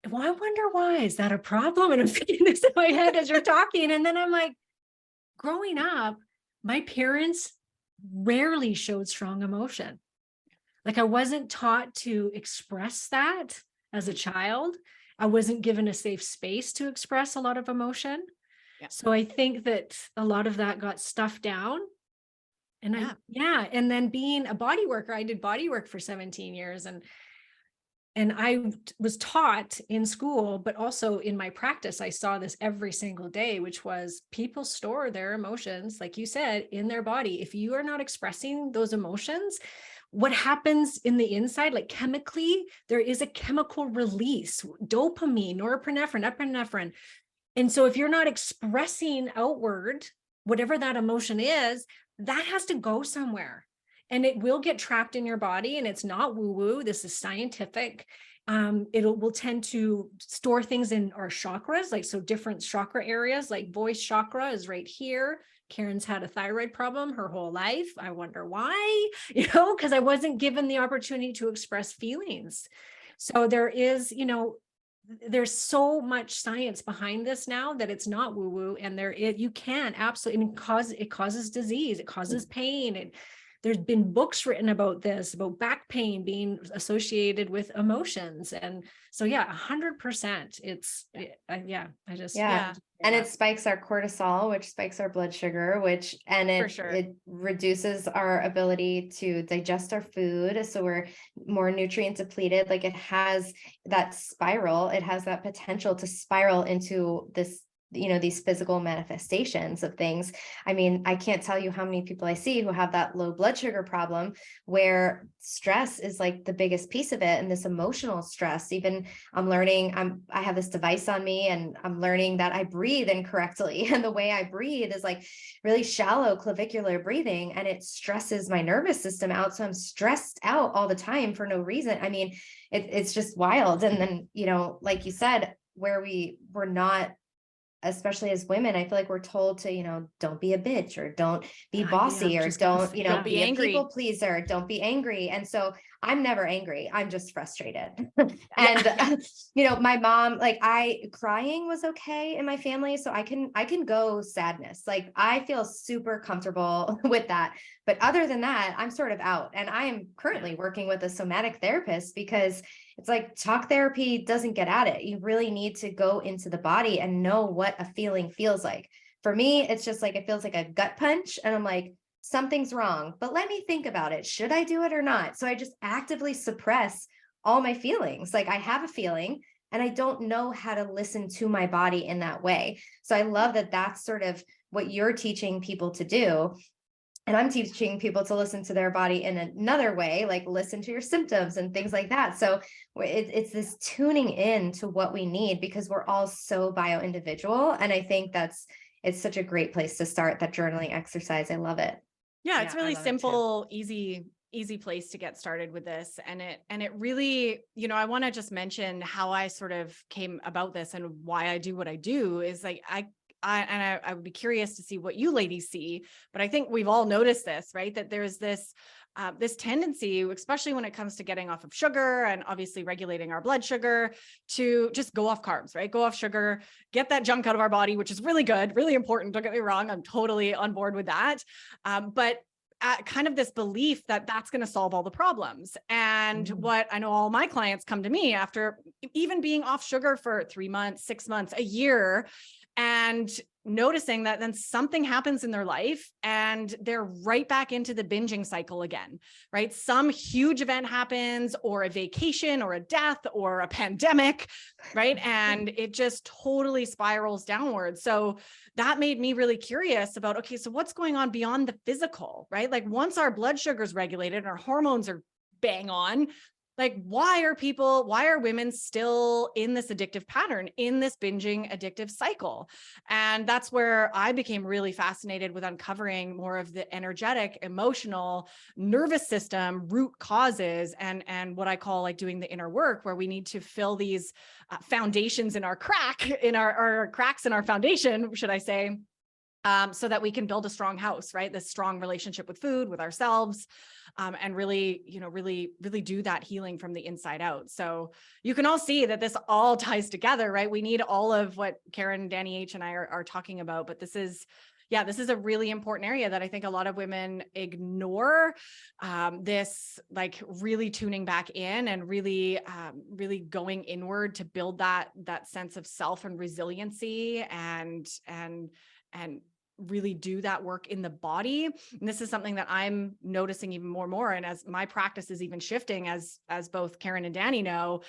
well, I wonder why. Is that a problem? And I'm thinking this in my head as you're talking. And then I'm like, growing up, my parents rarely showed strong emotion. Like I wasn't taught to express that as a child. I wasn't given a safe space to express a lot of emotion. Yeah. So I think that a lot of that got stuffed down. And and then being a body worker, I did body work for 17 years, and I was taught in school, but also in my practice, I saw this every single day, which was people store their emotions, like you said, in their body. If you are not expressing those emotions, what happens in the inside, like chemically, there is a chemical release, dopamine, norepinephrine, epinephrine. And so if you're not expressing outward, whatever that emotion is, that has to go somewhere. And it will get trapped in your body, and it's not woo-woo. This is scientific. Will tend to store things in our chakras, like so different chakra areas, like voice chakra is right here. Karen's had a thyroid problem her whole life. I wonder why, because I wasn't given the opportunity to express feelings. So there is, there's so much science behind this now that it's not woo-woo, and you can absolutely, it causes disease, it causes pain. There's been books written about this, about back pain being associated with emotions. And so, 100%. And it spikes our cortisol, which spikes our blood sugar, it reduces our ability to digest our food. So we're more nutrient depleted. Like it has that spiral, it has that potential to spiral into this, these physical manifestations of things. I mean, I can't tell you how many people I see who have that low blood sugar problem, where stress is like the biggest piece of it. And this emotional stress, even I'm learning, I have this device on me, and I'm learning that I breathe incorrectly. And the way I breathe is like really shallow clavicular breathing, and it stresses my nervous system out. So I'm stressed out all the time for no reason. I mean, it's just wild. And then, like you said, where we're not, especially as women, I feel like we're told to, don't be a bitch, or don't be bossy, or don't be angry, a people pleaser, don't be angry. And so I'm never angry. I'm just frustrated. And, my mom, like crying was okay in my family. So I can go sadness. Like I feel super comfortable with that. But other than that, I'm sort of out. And I am currently working with a somatic therapist, because it's like talk therapy doesn't get at it. You really need to go into the body and know what a feeling feels like. For me, it's just like, it feels like a gut punch. And I'm like, something's wrong, but let me think about it. Should I do it or not? So I just actively suppress all my feelings. Like I have a feeling, and I don't know how to listen to my body in that way. So I love that that's sort of what you're teaching people to do. And I'm teaching people to listen to their body in another way, like listen to your symptoms and things like that. So it's this tuning in to what we need, because we're all so bio-individual. And I think it's such a great place to start, that journaling exercise. I love it. Yeah, it's really simple, easy place to get started with this. And it really, I want to just mention how I sort of came about this and why I do what I do is like, I would be curious to see what you ladies see, but I think we've all noticed this, right? That there's this this tendency, especially when it comes to getting off of sugar and obviously regulating our blood sugar, to just go off carbs, right? Go off sugar, get that junk out of our body, which is really good, really important. Don't get me wrong. I'm totally on board with that. But kind of this belief that that's going to solve all the problems. And what I know, all my clients come to me after even being off sugar for 3 months, 6 months, a year, and noticing that then something happens in their life and they're right back into the binging cycle again, right? Some huge event happens, or a vacation, or a death, or a pandemic, right? And it just totally spirals downwards. So that made me really curious about, okay, so what's going on beyond the physical, right? Like once our blood sugar is regulated and our hormones are bang on, like, why are women still in this addictive pattern, in this binging addictive cycle? And that's where I became really fascinated with uncovering more of the energetic, emotional, nervous system root causes, and what I call like doing the inner work, where we need to fill these foundations in our cracks in our foundation, should I say, so that we can build a strong house, right? This strong relationship with food, with ourselves, and really, really do that healing from the inside out. So you can all see that this all ties together, right? We need all of what Karen, Dani H, and I are talking about, but this is a really important area that I think a lot of women ignore. This like really tuning back in and really going inward to build that sense of self and resiliency and really do that work in the body. And this is something that I'm noticing even more and more. And as my practice is even shifting, as both Karen and Dani know,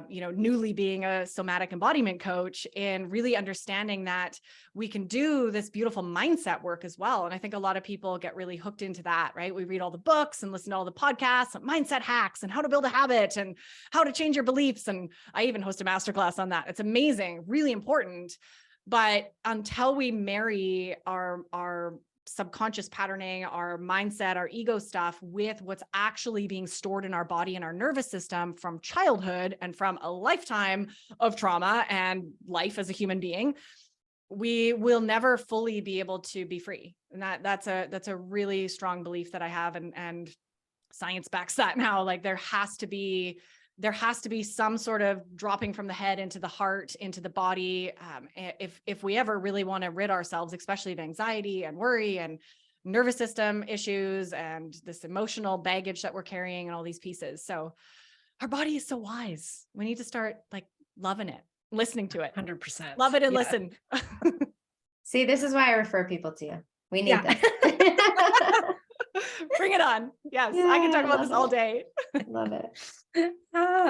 newly being a somatic embodiment coach, in really understanding that we can do this beautiful mindset work as well. And I think a lot of people get really hooked into that, right? We read all the books and listen to all the podcasts, mindset hacks, and how to build a habit and how to change your beliefs. And I even host a masterclass on that. It's amazing, really important. But until we marry our subconscious patterning, our mindset, our ego stuff with what's actually being stored in our body and our nervous system from childhood and from a lifetime of trauma and life as a human being, we will never fully be able to be free. And that's a really strong belief that I have, and science backs that now. Like there has to be some sort of dropping from the head into the heart, into the body. If we ever really want to rid ourselves, especially of anxiety and worry and nervous system issues and this emotional baggage that we're carrying and all these pieces. So our body is so wise. We need to start like loving it, listening to it. 100%. Love it and listen. See, this is why I refer people to you. We need this. Bring it on. Yes, I can talk about this all day. Love it.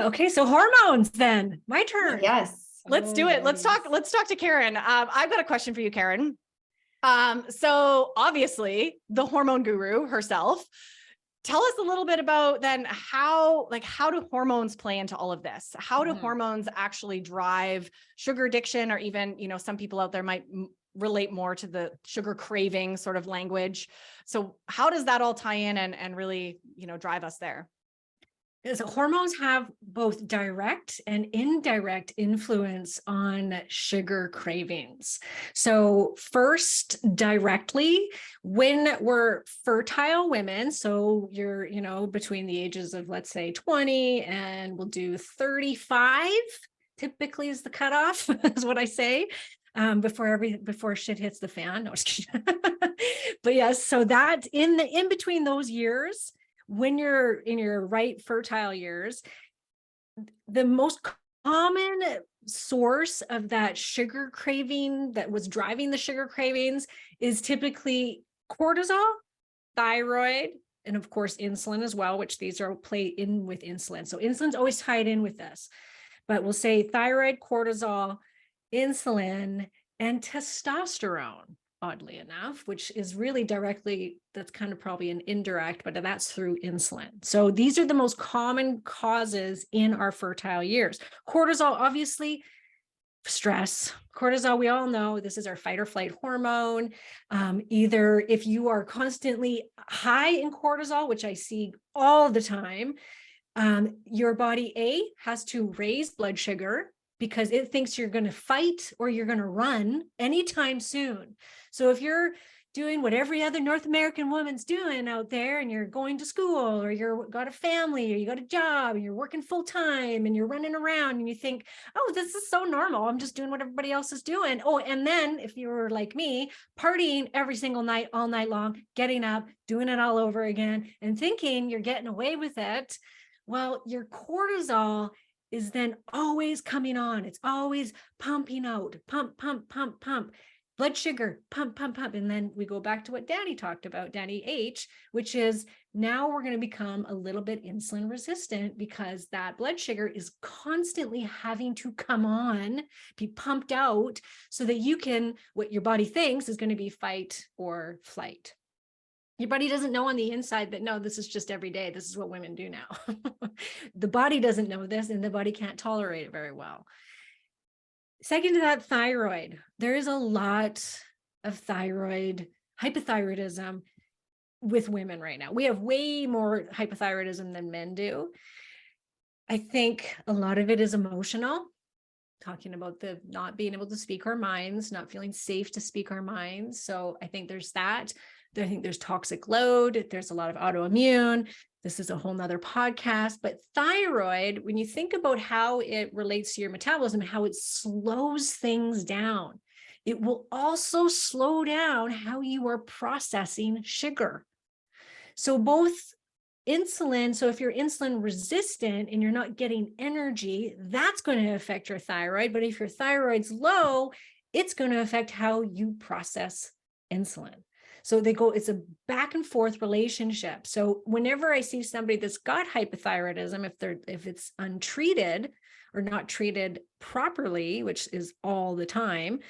Okay, so hormones then. My turn. Yes. Let's do it. Let's talk to Karen. I've got a question for you, Karen. So obviously the hormone guru herself, tell us a little bit about then how do hormones play into all of this? How do hormones actually drive sugar addiction, or even, some people out there might relate more to the sugar craving sort of language. So how does that all tie in and really, drive us there? So hormones have both direct and indirect influence on sugar cravings. So first, directly, when we're fertile women, so you're, between the ages of, let's say 20 and we'll do 35, typically is the cutoff, is what I say. Before shit hits the fan. No, just kidding. But yes, so that in between those years, when you're in your right fertile years, the most common source of that sugar craving that was driving the sugar cravings is typically cortisol, thyroid, and of course insulin as well, which these are play in with insulin. So insulin's always tied in with this, but we'll say thyroid, cortisol, insulin, and testosterone, oddly enough, which is really directly, that's kind of probably an indirect, but that's through insulin. So these are the most common causes in our fertile years. Cortisol, obviously, stress. Cortisol, we all know this is our fight or flight hormone. Either if you are constantly high in cortisol, which I see all the time, your body has to raise blood sugar because it thinks you're going to fight or you're going to run anytime soon. So if you're doing what every other North American woman's doing out there, and you're going to school, or you're got a family, or you got a job, and you're working full time, and you're running around, and you think, oh, this is so normal. I'm just doing what everybody else is doing. Oh, and then if you were like me, partying every single night, all night long, getting up, doing it all over again, and thinking you're getting away with it. Well, your cortisol is then always coming on. It's always pumping out, pump, pump, pump, pump. Blood sugar, pump, pump, pump. And then we go back to what Dani talked about, Dani H, which is now we're going to become a little bit insulin resistant because that blood sugar is constantly having to come on, be pumped out so that you can, what your body thinks is going to be fight or flight. Your body doesn't know on the inside that, no, this is just every day. This is what women do now. The body doesn't know this, and the body can't tolerate it very well. Second to that, thyroid. There is a lot of thyroid, hypothyroidism with women right now. We have way more hypothyroidism than men do. I think a lot of it is emotional, talking about the not being able to speak our minds, not feeling safe to speak our minds. So I think there's that. I think there's toxic load. There's a lot of autoimmune. This is a whole nother podcast, but thyroid, when you think about how it relates to your metabolism, how it slows things down, it will also slow down how you are processing sugar. So both insulin, so if you're insulin resistant and you're not getting energy, that's going to affect your thyroid. But if your thyroid's low, it's going to affect how you process insulin. So they go, it's a back and forth relationship. So whenever I see somebody that's got hypothyroidism, if it's untreated or not treated properly, which is all the time,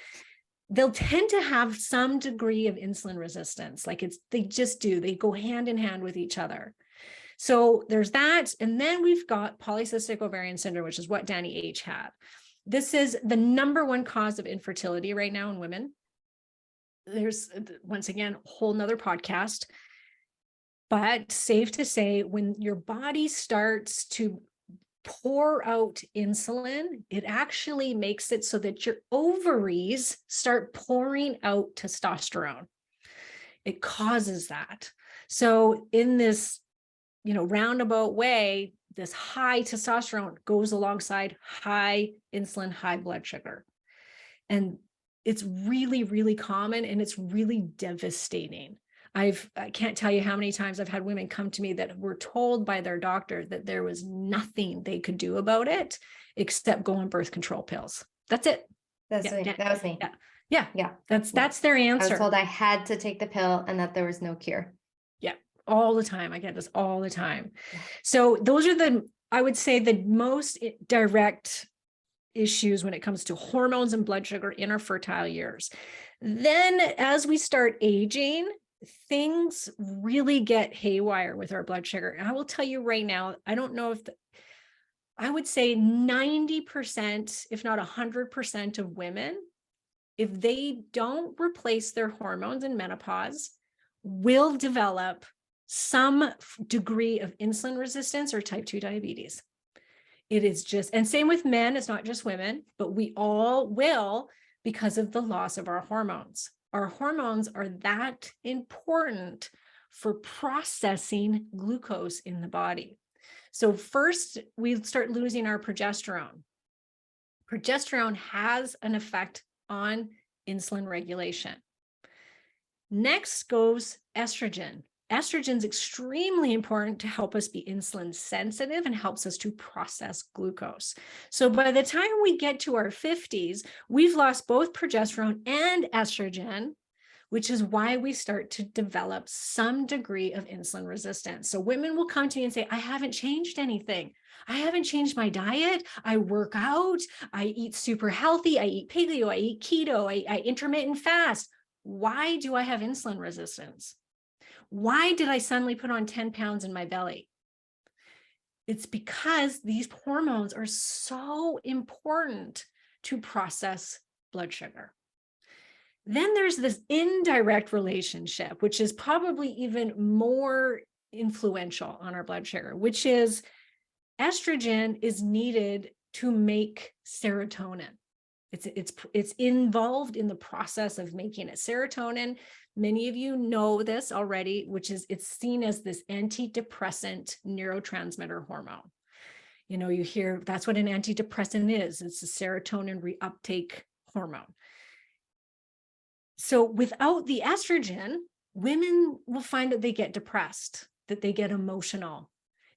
they'll tend to have some degree of insulin resistance. Like they just do, they go hand in hand with each other. So there's that. And then we've got polycystic ovarian syndrome, which is what Dani H had. This is the number one cause of infertility right now in women. There's, once again, a whole nother podcast, but safe to say, when your body starts to pour out insulin, it actually makes it so that your ovaries start pouring out testosterone. It causes that. So in this, roundabout way, this high testosterone goes alongside high insulin, high blood sugar. And it's really, really common, and it's really devastating. I can't tell you how many times I've had women come to me that were told by their doctor that there was nothing they could do about it except go on birth control pills. That's it. That was me. Yeah. That's their answer. I was told I had to take the pill and that there was no cure. Yeah. All the time. I get this all the time. So those are I would say the most direct issues when it comes to hormones and blood sugar in our fertile years. Then as we start aging, things really get haywire with our blood sugar. And I will tell you right now, I don't know I would say 90%, if not 100% of women, if they don't replace their hormones in menopause, will develop some degree of insulin resistance or type 2 diabetes. It is just, and same with men, it's not just women, but we all will because of the loss of our hormones. Our hormones are that important for processing glucose in the body. So first, we start losing our progesterone. Progesterone has an effect on insulin regulation. Next goes estrogen. Estrogen is extremely important to help us be insulin sensitive and helps us to process glucose. So by the time we get to our 50s, we've lost both progesterone and estrogen, which is why we start to develop some degree of insulin resistance. So women will come to me and say, I haven't changed anything. I haven't changed my diet. I work out. I eat super healthy. I eat paleo. I eat keto. I intermittent fast. Why do I have insulin resistance? Why did I suddenly put on 10 pounds in my belly? It's because these hormones are so important to process blood sugar. Then there's this indirect relationship, which is probably even more influential on our blood sugar, which is estrogen is needed to make serotonin. It's involved in the process of making it. Serotonin, many of you know this already, which is it's seen as this antidepressant neurotransmitter hormone. You know, you hear that's what an antidepressant is. It's a serotonin reuptake hormone. So without the estrogen, women will find that they get depressed, that they get emotional.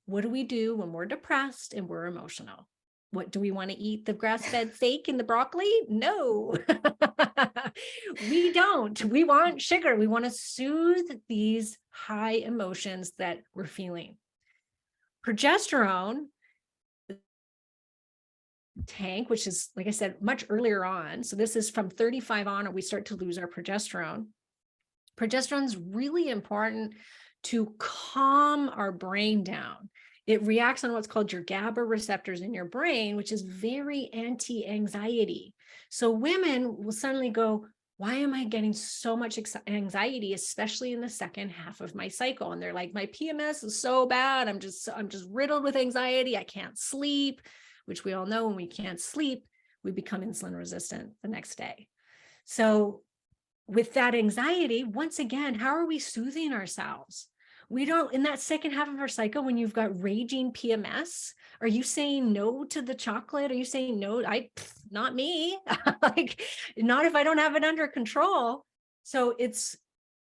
What do we do when we're depressed and we're emotional? What do we want to eat? The grass-fed steak and the broccoli? No, we don't. We want sugar. We want to soothe these high emotions that we're feeling. Progesterone tank, which is, like I said, much earlier on. So this is from 35 on, we start to lose our progesterone. Progesterone is really important to calm our brain down. It reacts on what's called your GABA receptors in your brain, which is very anti-anxiety. So women will suddenly go, why am I getting so much anxiety, especially in the second half of my cycle? And they're like, my PMS is so bad. I'm just riddled with anxiety. I can't sleep, which we all know when we can't sleep, we become insulin resistant the next day. So with that anxiety, once again, how are we soothing ourselves? We don't, in that second half of our cycle, when you've got raging PMS, are you saying no to the chocolate? Are you saying no? Not me. Like, not if I don't have it under control. So it's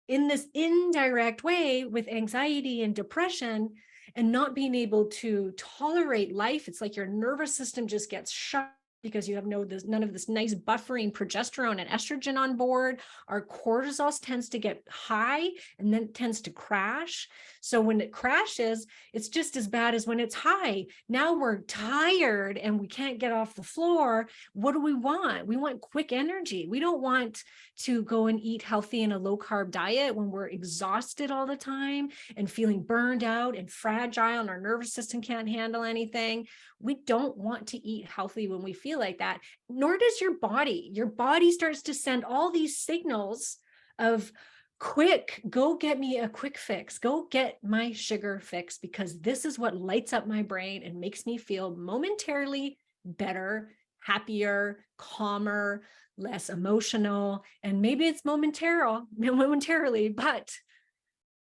in this indirect way with anxiety and depression and not being able to tolerate life. It's like your nervous system just gets shut because you have none of this nice buffering progesterone and estrogen on board. Our cortisol tends to get high and then it tends to crash. So when it crashes, it's just as bad as when it's high. Now we're tired and we can't get off the floor. What do we want? We want quick energy. We don't want to go and eat healthy in a low carb diet when we're exhausted all the time and feeling burned out and fragile and our nervous system can't handle anything. We don't want to eat healthy when we feel like that, nor does your body. Your body starts to send all these signals of quick, go get me a quick fix, go get my sugar fix, because this is what lights up my brain and makes me feel momentarily better, happier, calmer, less emotional. And maybe it's momentarily, but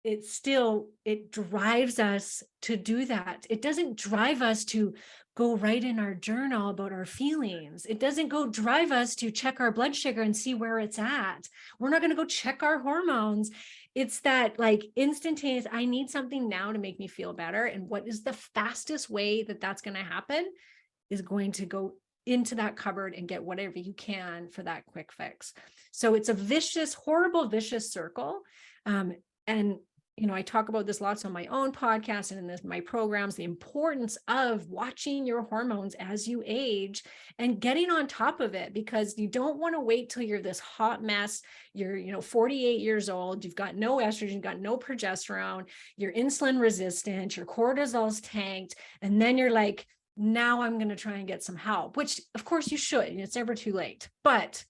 it drives us to do that. It doesn't drive us to go write in our journal about our feelings. It doesn't go drive us to check our blood sugar and see where it's at. We're not going to go check our hormones. It's that like instantaneous, I need something now to make me feel better. And what is the fastest way that that's going to happen is going to go into that cupboard and get whatever you can for that quick fix. So it's a vicious, horrible, vicious circle. And you know, I talk about this lots on my own podcast and in my programs, the importance of watching your hormones as you age and getting on top of it, because you don't want to wait till you're this hot mess. You're, 48 years old. You've got no estrogen, you've got no progesterone, you're insulin resistant, your cortisol's tanked. And then you're like, now I'm going to try and get some help, which of course you should. It's never too late. But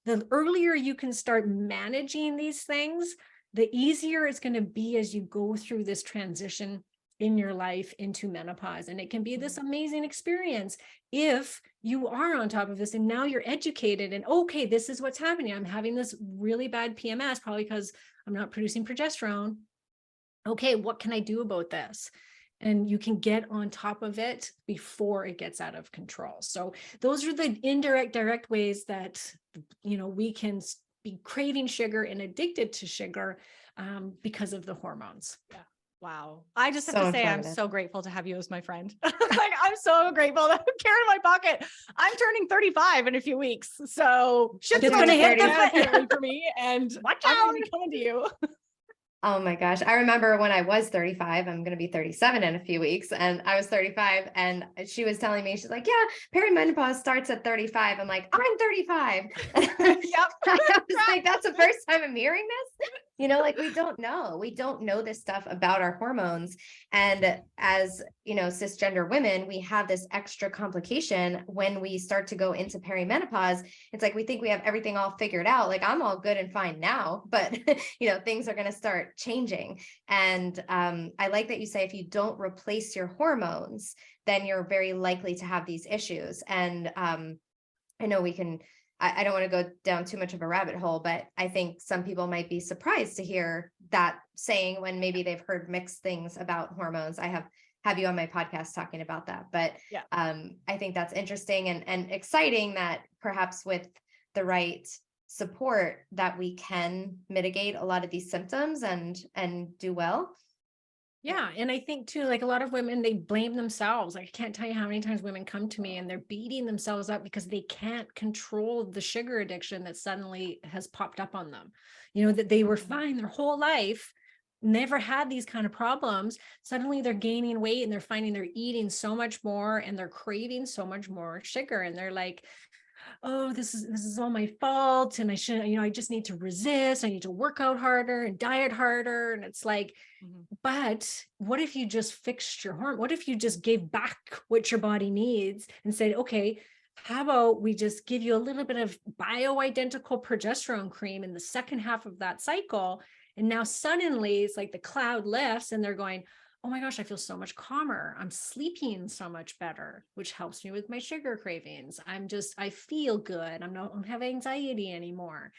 the earlier you can start managing these things, the easier it's going to be as you go through this transition in your life into menopause. And it can be this amazing experience if you are on top of this and now you're educated and, okay, this is what's happening. I'm having this really bad PMS, probably because I'm not producing progesterone. Okay, what can I do about this? And you can get on top of it before it gets out of control. So those are the indirect, direct ways that, we can be craving sugar and addicted to sugar because of the hormones. Yeah. Wow. I just have So to say, I'm informative. so grateful to have you as my friend. Like, I'm so grateful to carry in my pocket. I'm turning 35 in a few weeks. So shit's It's about gonna to hit hit the fan. for me. And Watch I'm out. going to be coming to you. Oh my gosh. I remember when I was 35, I'm going to be 37 in a few weeks, and I was 35 and she was telling me, she's like, yeah, perimenopause starts at 35. I'm like, I'm 35. Yep. I was like, that's the first time I'm hearing this. Like we don't know this stuff about our hormones. And as, cisgender women, we have this extra complication when we start to go into perimenopause. It's like, we think we have everything all figured out. Like, I'm all good and fine now, but things are going to start changing. And I like that you say, if you don't replace your hormones, then you're very likely to have these issues. And I know we can I don't want to go down too much of a rabbit hole, but I think some people might be surprised to hear that saying when maybe they've heard mixed things about hormones. I have you on my podcast talking about that, but Yeah. I think that's interesting and exciting that perhaps with the right support that we can mitigate a lot of these symptoms and do well. Yeah. And I think too, like a lot of women, they blame themselves. Like, I can't tell you how many times women come to me and they're beating themselves up because they can't control the sugar addiction that suddenly has popped up on them. You know, that they were fine their whole life, never had these kind of problems. Suddenly they're gaining weight and they're finding they're eating so much more and they're craving so much more sugar. And they're like, oh, this is all my fault. And I shouldn't, I just need to resist. I need to work out harder and diet harder. And it's like, but what if you just fixed your hormone? What if you just gave back what your body needs and said, okay, how about we just give you a little bit of bioidentical progesterone cream in the second half of that cycle? And now suddenly it's like the cloud lifts and they're going, oh my gosh, I feel so much calmer. I'm sleeping so much better, which helps me with my sugar cravings. I feel good. I don't have anxiety anymore.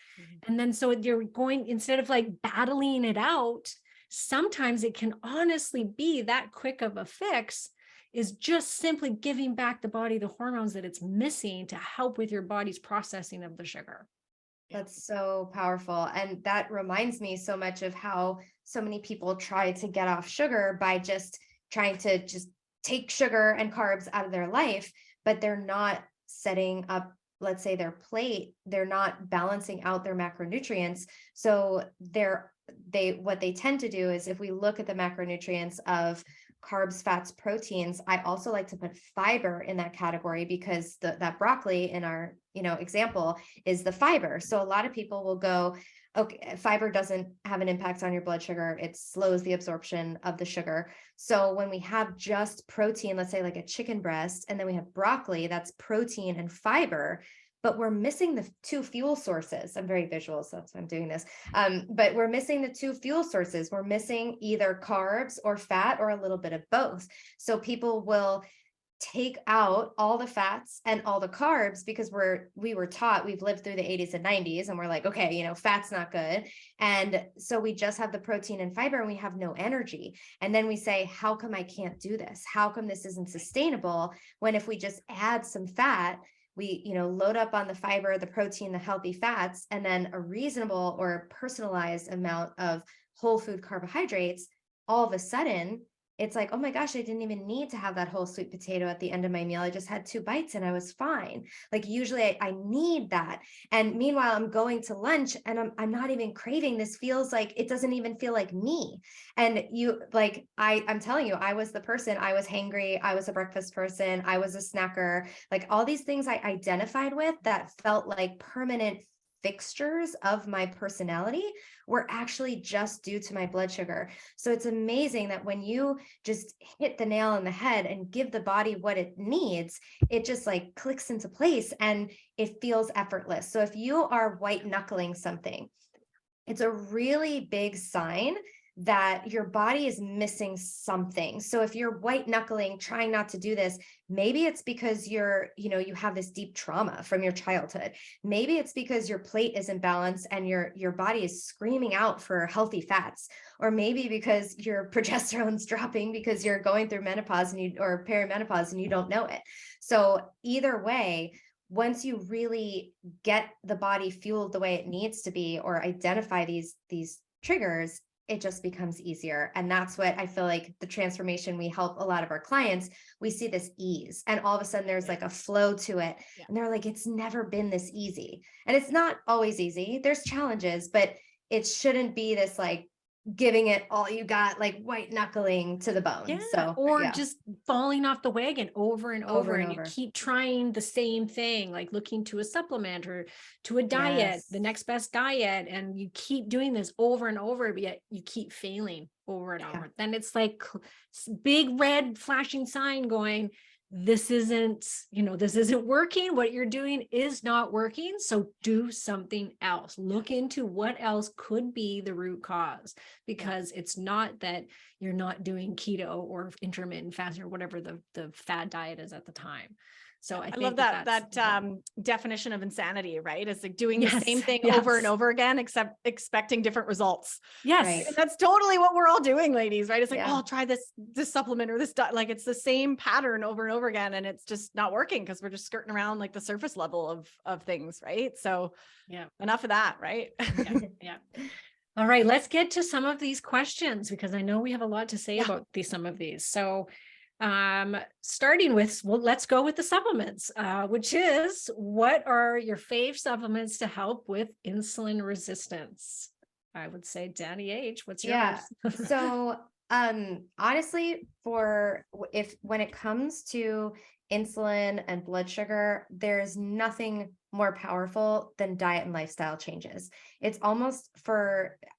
And then so you're going, instead of like battling it out, sometimes it can honestly be that quick of a fix is just simply giving back the body the hormones that it's missing to help with your body's processing of the sugar. That's so powerful. And that reminds me so much of how so many people try to get off sugar by just trying to just take sugar and carbs out of their life, but they're not setting up, let's say, their plate. They're not balancing out their macronutrients. So what they tend to do is, if we look at the macronutrients of carbs, fats, proteins, I also like to put fiber in that category because that broccoli in our, example is the fiber. So a lot of people will go, okay, fiber doesn't have an impact on your blood sugar. It slows the absorption of the sugar. So when we have just protein, let's say like a chicken breast, and then we have broccoli, that's protein and fiber, but we're missing the two fuel sources. I'm very visual, so that's why I'm doing this. But we're missing the two fuel sources. We're missing either carbs or fat or a little bit of both. So people will take out all the fats and all the carbs because we were taught, we've lived through the 80s and 90s, and we're like, okay, fat's not good. And so we just have the protein and fiber and we have no energy. And then we say, how come I can't do this? How come this isn't sustainable? When if we just add some fat, we, load up on the fiber, the protein, the healthy fats, and then a reasonable or personalized amount of whole food carbohydrates, all of a sudden, it's like, oh my gosh, I didn't even need to have that whole sweet potato at the end of my meal. I just had 2 bites and I was fine. Like usually I need that. And meanwhile, I'm going to lunch and I'm not even craving. This feels like, it doesn't even feel like me. And I'm telling you, I was the person, I was hangry. I was a breakfast person. I was a snacker, like all these things I identified with that felt like permanent fixtures of my personality were actually just due to my blood sugar. So it's amazing that when you just hit the nail on the head and give the body what it needs, it just like clicks into place and it feels effortless. So if you are white knuckling something, it's a really big sign that your body is missing something. So if you're white knuckling, trying not to do this, maybe it's because you have this deep trauma from your childhood. Maybe it's because your plate isn't balanced and your body is screaming out for healthy fats, or maybe because your progesterone's dropping because you're going through menopause or perimenopause and you don't know it. So either way, once you really get the body fueled the way it needs to be, or identify these triggers, it just becomes easier. And that's what I feel like the transformation we help a lot of our clients, we see this ease, and all of a sudden there's like a flow to it. And they're like, it's never been this easy. And it's not always easy. There's challenges, but it shouldn't be this like giving it all you got, like white knuckling to the bone. Yeah. So, or just falling off the wagon over and over, and you over. keep trying the same thing, like looking to a supplement or to a diet, the next best diet. And you keep doing this over and over, but yet you keep failing over and over. Then it's like big red flashing sign going, this isn't working. What you're doing is not working. So do something else. Look into what else could be the root cause, because it's not that, you're not doing keto or intermittent fasting or whatever the fad diet is at the time. So I think love that definition of insanity, right? It's like doing the same thing over and over again, except expecting different results. Yes. Right. And that's totally what we're all doing, ladies, right? It's like, Yeah. oh, I'll try this supplement or this diet. Like it's the same pattern over and over again. And it's just not working because we're just skirting around like the surface level of things, right? So yeah, enough of that, right? Yeah. All right, let's get to some of these questions because I know we have a lot to say about some of these. So starting with, well, let's go with the supplements, which is, what are your fave supplements to help with insulin resistance? I would say Dani H, what's yours? Yeah. So, honestly, when it comes to insulin and blood sugar, there's nothing more powerful than diet and lifestyle changes. It's almost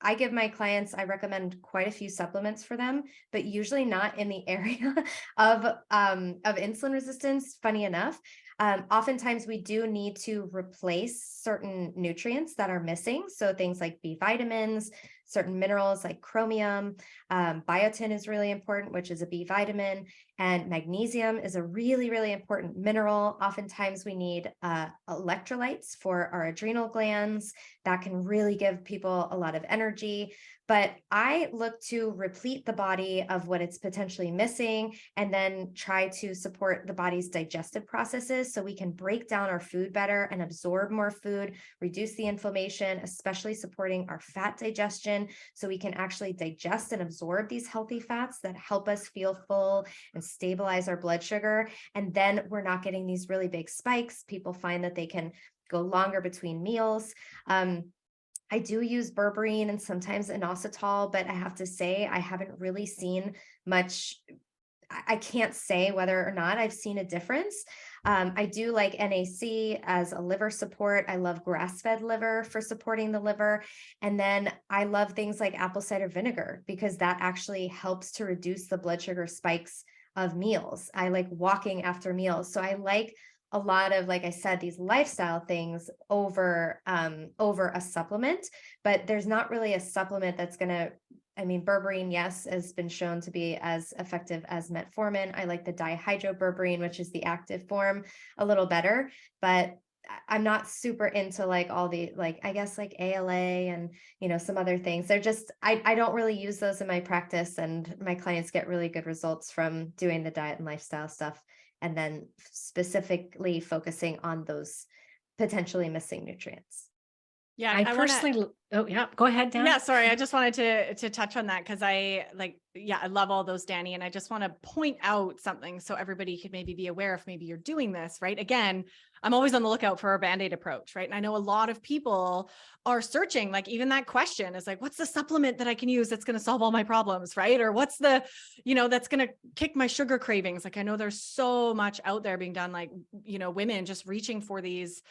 I give my clients, I recommend quite a few supplements for them, but usually not in the area of insulin resistance. Funny enough, oftentimes we do need to replace certain nutrients that are missing. So things like B vitamins, certain minerals like chromium, biotin is really important, which is a B vitamin, and magnesium is a really, really important mineral. Oftentimes we need electrolytes for our adrenal glands that can really give people a lot of energy. But I look to replete the body of what it's potentially missing and then try to support the body's digestive processes so we can break down our food better and absorb more food, reduce the inflammation, especially supporting our fat digestion so we can actually digest and absorb these healthy fats that help us feel full and stabilize our blood sugar. And then we're not getting these really big spikes. People find that they can go longer between meals. I do use berberine and sometimes inositol, but I have to say I haven't really seen much. I can't say whether or not I've seen a difference. I do like NAC as a liver support. I love grass-fed liver for supporting the liver. And then I love things like apple cider vinegar because that actually helps to reduce the blood sugar spikes of meals. I like walking after meals. So I like a lot of, like I said, these lifestyle things over a supplement, but there's not really a supplement that's going to, berberine, yes, has been shown to be as effective as metformin. I like the dihydroberberine, which is the active form, a little better, but I'm not super into like all the, like, I guess like ALA and, some other things. They're just, I don't really use those in my practice, and my clients get really good results from doing the diet and lifestyle stuff and then specifically focusing on those potentially missing nutrients. Yeah, I personally, oh yeah, go ahead, Dan. Yeah, sorry. I just wanted to touch on that because I love all those, Dani. And I just want to point out something so everybody could maybe be aware if maybe you're doing this, right? Again, I'm always on the lookout for a Band-Aid approach, right? And I know a lot of people are searching, like even that question is like, what's the supplement that I can use that's going to solve all my problems, right? Or what's the, that's going to kick my sugar cravings? Like I know there's so much out there being done, like, women just reaching for these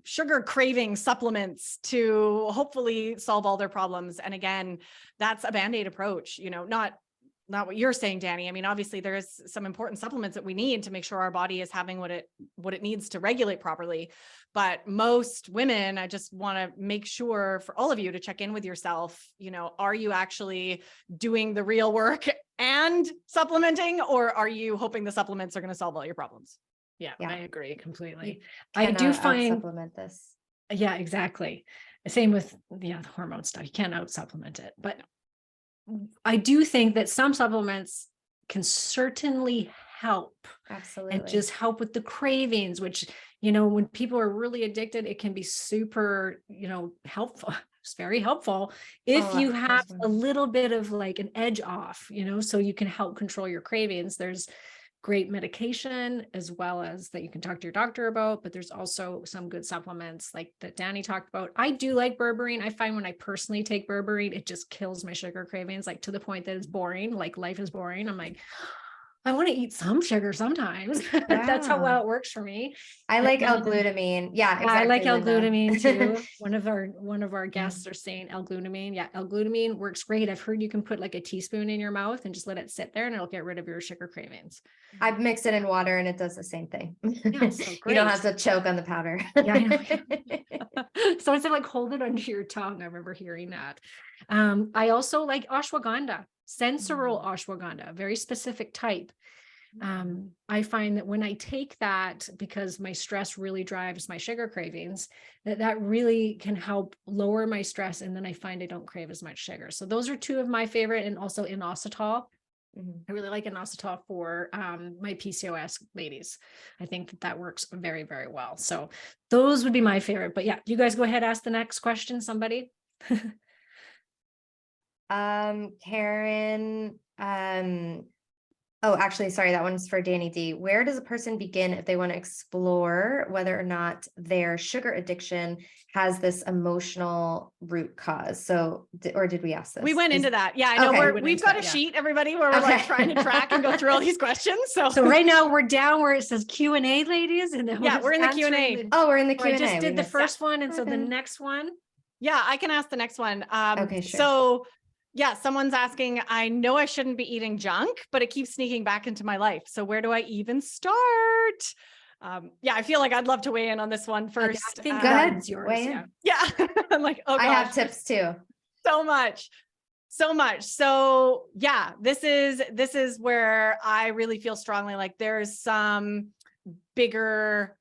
sugar craving supplements to hopefully solve all their problems. And again, that's a Band-Aid approach, not what you're saying, Dani. Obviously there is some important supplements that we need to make sure our body is having what it needs to regulate properly. But most women, I just want to make sure for all of you to check in with yourself, are you actually doing the real work and supplementing, or are you hoping the supplements are going to solve all your problems? Yeah, I agree completely. I do find supplement this. Yeah, exactly. Same with the hormone stuff. You can't out supplement it, but I do think that some supplements can certainly help. Absolutely. And just help with the cravings, which, when people are really addicted, it can be super, helpful. It's very helpful if you have a little bit of like an edge off, so you can help control your cravings. There's great medication as well as that you can talk to your doctor about, but there's also some good supplements like that Dani talked about. I do like berberine. I find when I personally take berberine, it just kills my sugar cravings, like to the point that it's boring, like life is boring. I'm like, I want to eat some sugar sometimes. That's how well it works for me. I like L-glutamine. Yeah, exactly. I like L-glutamine too. One of our guests are saying L-glutamine. Yeah, L-glutamine works great. I've heard you can put like a teaspoon in your mouth and just let it sit there and it'll get rid of your sugar cravings. I've mixed it in water and it does the same thing. Yeah, so you don't have to choke on the powder. Yeah, I know. So instead of like hold it under your tongue, I remember hearing that. I also like ashwagandha. sensorial ashwagandha, a very specific type. I find that when I take that, because my stress really drives my sugar cravings, that really can help lower my stress. And then I find I don't crave as much sugar. So those are two of my favorite, and also inositol. I really like inositol for my PCOS ladies. I think that works very, very well. So those would be my favorite. But yeah, you guys go ahead, ask the next question, somebody. Karen, oh, actually, sorry, that one's for Dani D. Where does a person begin if they want to explore whether or not their sugar addiction has this emotional root cause? So, or did we ask this? We went into that. Yeah, I know. Okay. We've got a sheet, everybody, where we're like trying to track and go through all these questions. So right now we're down where it says Q&A, ladies. And then yeah, we're in the Q&A. Oh, we're in the Q&A. I just did the first one. And so the next one. Yeah, I can ask the next one. Okay, sure. So yeah, someone's asking, I know I shouldn't be eating junk, but it keeps sneaking back into my life. So where do I even start? Yeah, I feel like I'd love to weigh in on this one first. I think go ahead. yours. Weigh in. Yeah. I'm like, oh gosh. I have tips too. So much. So yeah, this is where I really feel strongly like there's some bigger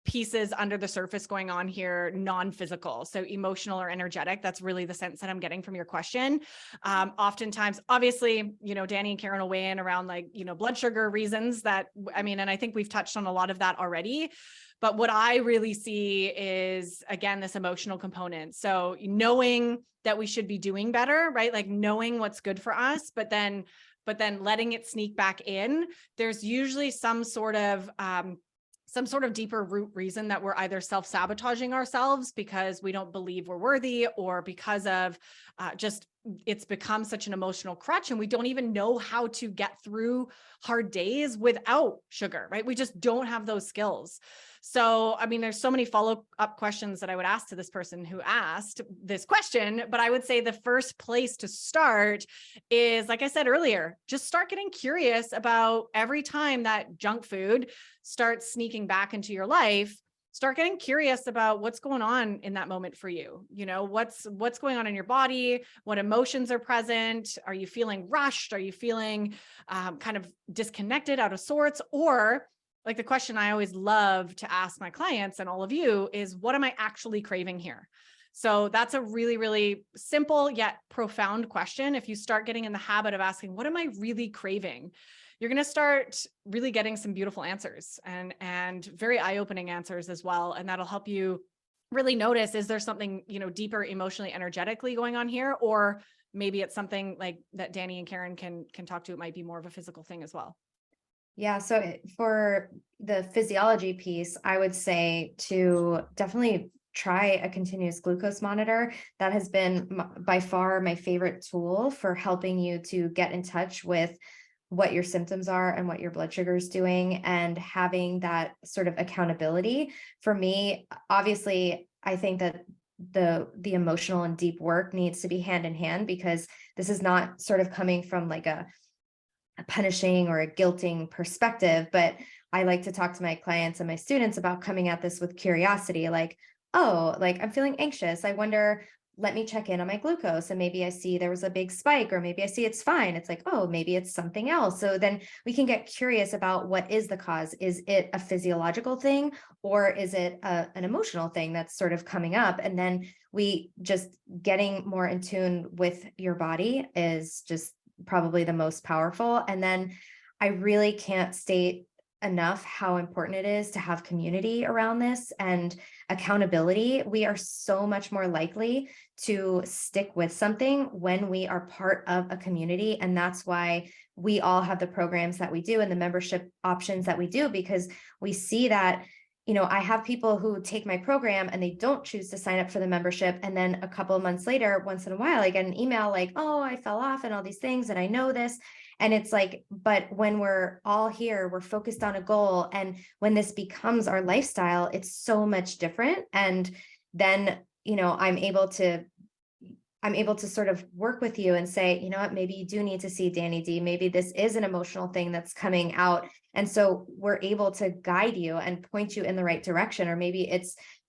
pieces under the surface going on here, non-physical, so emotional or energetic. That's really the sense that I'm getting from your question. Oftentimes, obviously, Dani and Karen will weigh in around like, blood sugar reasons that, and I think we've touched on a lot of that already. But what I really see is, again, this emotional component. So knowing that we should be doing better, right? Like knowing what's good for us, but then letting it sneak back in. There's usually some sort of deeper root reason that we're either self-sabotaging ourselves because we don't believe we're worthy, or because of just it's become such an emotional crutch and we don't even know how to get through hard days without sugar, right? We just don't have those skills. So, there's so many follow-up questions that I would ask to this person who asked this question, but I would say the first place to start is, like I said earlier, just start getting curious about every time that junk food starts sneaking back into your life. Start getting curious about what's going on in that moment for you. What's going on in your body? What emotions are present? Are you feeling rushed? Are you feeling kind of disconnected, out of sorts? Or like the question I always love to ask my clients and all of you is, what am I actually craving here? So that's a really, really simple yet profound question. If you start getting in the habit of asking, what am I really craving? You're going to start really getting some beautiful answers and very eye-opening answers as well. And that'll help you really notice, is there something, deeper emotionally, energetically going on here? Or maybe it's something like that Dani and Karen can talk to. It might be more of a physical thing as well. Yeah. So for the physiology piece, I would say to definitely try a continuous glucose monitor. That has been by far my favorite tool for helping you to get in touch with what your symptoms are and what your blood sugar is doing, and having that sort of accountability. For me, obviously, I think that the emotional and deep work needs to be hand in hand, because this is not sort of coming from like a punishing or a guilting perspective, but I like to talk to my clients and my students about coming at this with curiosity, like, oh, like I'm feeling anxious. I wonder, let me check in on my glucose. And maybe I see there was a big spike, or maybe I see it's fine. It's like, oh, maybe it's something else. So then we can get curious about what is the cause. Is it a physiological thing, or is it an emotional thing that's sort of coming up? And then we just getting more in tune with your body is just probably the most powerful. And then I really can't state enough how important it is to have community around this and accountability. We are so much more likely to stick with something when we are part of a community. And that's why we all have the programs that we do and the membership options that we do, because we see that, I have people who take my program and they don't choose to sign up for the membership. And then a couple of months later, once in a while, I get an email like, oh, I fell off and all these things, and I know this. And it's like, but when we're all here, we're focused on a goal. And when this becomes our lifestyle, it's so much different. And then, I'm able to sort of work with you and say, you know what, maybe you do need to see Dani D. Maybe this is an emotional thing that's coming out. And so we're able to guide you and point you in the right direction. Or maybe